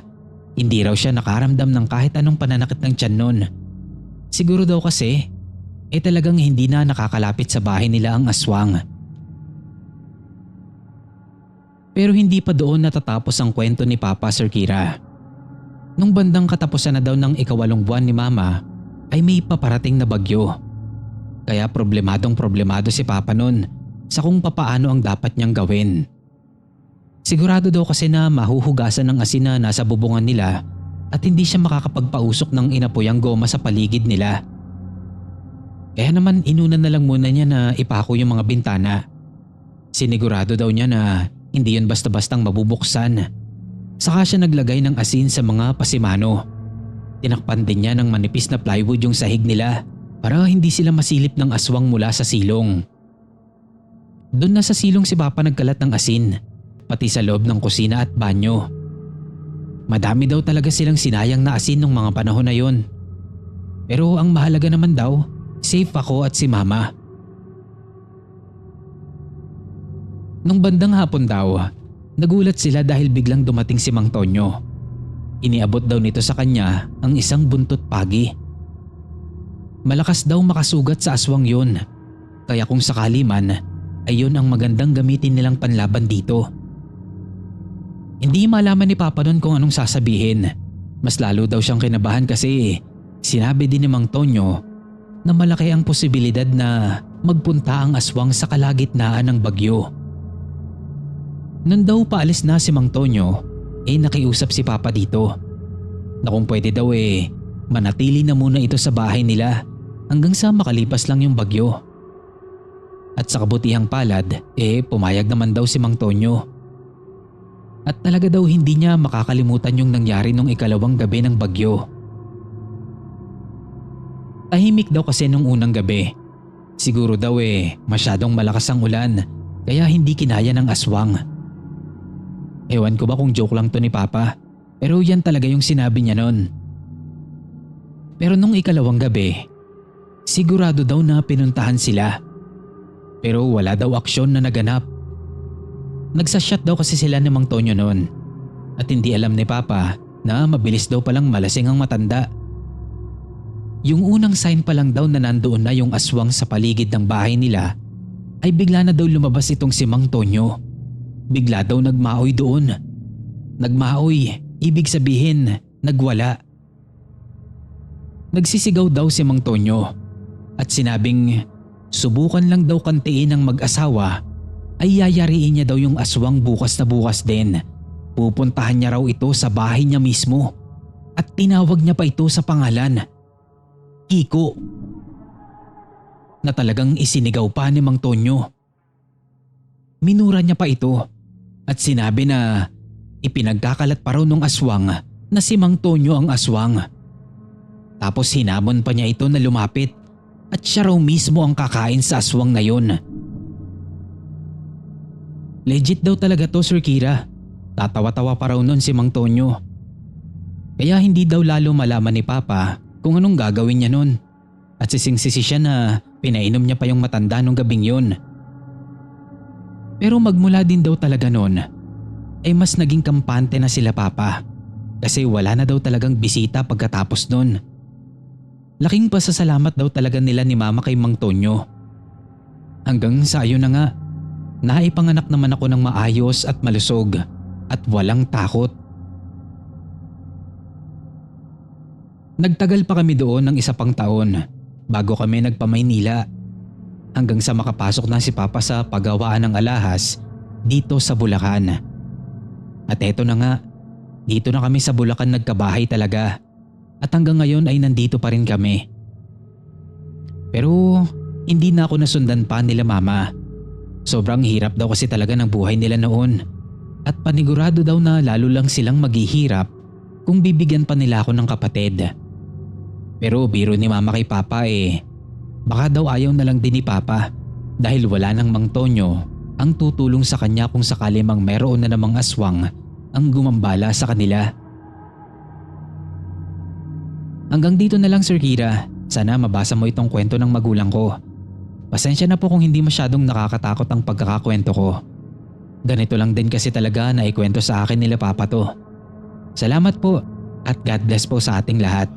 hindi raw siya nakaramdam ng kahit anong pananakit ng tiyan nun. Siguro daw kasi, talagang hindi na nakakalapit sa bahay nila ang aswang. Pero hindi pa doon natatapos ang kwento ni Papa Sir Kira. Nung bandang katapusan na daw ng 8 buwan ni Mama, ay may paparating na bagyo. Kaya problemado si Papa nun sa kung papaano ang dapat niyang gawin. Sigurado daw kasi na mahuhugasan ng asin na nasa bubungan nila at hindi siya makakapagpausok ng inapoyang goma sa paligid nila. Kaya naman inunan na lang muna niya na ipako yung mga bintana. Sinigurado daw niya na hindi yun basta-bastang mabubuksan. Saka siya naglagay ng asin sa mga pasimano. Tinakpan din niya ng manipis na plywood yung sahig nila para hindi sila masilip ng aswang mula sa silong. Doon na sa silong si Papa nagkalat ng asin, pati sa loob ng kusina at banyo. Madami daw talaga silang sinayang na asin nung mga panahon na yon. Pero ang mahalaga naman daw, safe ako at si Mama. Nung bandang hapon daw, nagulat sila dahil biglang dumating si Mang Tonyo. Iniabot daw nito sa kanya ang isang buntot pagi. Malakas daw makasugat sa aswang yun, kaya kung sakali man, ay yun ang magandang gamitin nilang panlaban dito. Hindi malaman ni Papa nun kung anong sasabihin. Mas lalo daw siyang kinabahan kasi sinabi din ni Mang Tonyo na malaki ang posibilidad na magpunta ang aswang sa kalagitnaan ng bagyo. Nung daw paalis na si Mang Tonyo, nakiusap si Papa dito na kung pwede daw manatili na muna ito sa bahay nila hanggang sa makalipas lang yung bagyo. At sa kabutihang palad, pumayag naman daw si Mang Tonyo. At talaga daw hindi niya makakalimutan yung nangyari nung 2 gabi ng bagyo. Tahimik daw kasi nung unang gabi. Siguro daw masyadong malakas ang ulan kaya hindi kinaya ng aswang. Ewan ko ba kung joke lang to ni Papa, pero yan talaga yung sinabi niya nun. Pero nung 2 gabi, sigurado daw na pinuntahan sila. Pero wala daw aksyon na naganap. Nagsashot daw kasi sila ni Mang Tonyo noon at hindi alam ni Papa na mabilis daw palang malasing ang matanda. Yung unang sign pa lang daw na nandoon na yung aswang sa paligid ng bahay nila ay bigla na daw lumabas itong si Mang Tonyo. Bigla daw nagmaoy doon. Nagmaoy, ibig sabihin nagwala. Nagsisigaw daw si Mang Tonyo at sinabing subukan lang daw kantiin ng mag-asawa ay yayariin niya daw yung aswang bukas na bukas din. Pupuntahan niya raw ito sa bahay niya mismo at tinawag niya pa ito sa pangalan, Kiko. Na talagang isinigaw pa ni Mang Tonyo. Minura niya pa ito at sinabi na ipinagkakalat pa raw nung aswang na si Mang Tonyo ang aswang. Tapos hinamon pa niya ito na lumapit at siya raw mismo ang kakain sa aswang na yun. Legit daw talaga to, Sir Kira. Tatawa-tawa pa raw nun si Mang Tonyo. Kaya hindi daw lalo malaman ni Papa kung anong gagawin niya nun. At sising-sisi siya na pinainom niya pa yung matanda nung gabing yun. Pero magmula din daw talaga nun ay mas naging kampante na sila Papa kasi wala na daw talagang bisita pagkatapos nun. Laking pasasalamat daw talaga nila ni Mama kay Mang Tonyo. Hanggang sa ayun na nga, naipanganak naman ako ng maayos at malusog at walang takot. Nagtagal pa kami doon ng isa pang taon bago kami nagpa-Maynila hanggang sa makapasok na si Papa sa paggawaan ng alahas dito sa Bulacan. At eto na nga, dito na kami sa Bulacan nagkabahay talaga at hanggang ngayon ay nandito pa rin kami. Pero hindi na ako nasundan pa nila Mama. Sobrang hirap daw kasi talaga ng buhay nila noon at panigurado daw na lalo lang silang maghihirap kung bibigyan pa nila ako ng kapatid. Pero biro ni Mama kay Papa baka daw ayaw na lang din ni Papa dahil wala nang Mang Tonyo ang tutulong sa kanya kung sakali mang meron na namang aswang ang gumambala sa kanila. Hanggang dito na lang, Sir Kira. Sana mabasa mo itong kwento ng magulang ko. Pasensya na po kung hindi masyadong nakakatakot ang pagkakakwento ko. Ganito lang din kasi talaga na ikwento sa akin nila Papa to. Salamat po at God bless po sa ating lahat.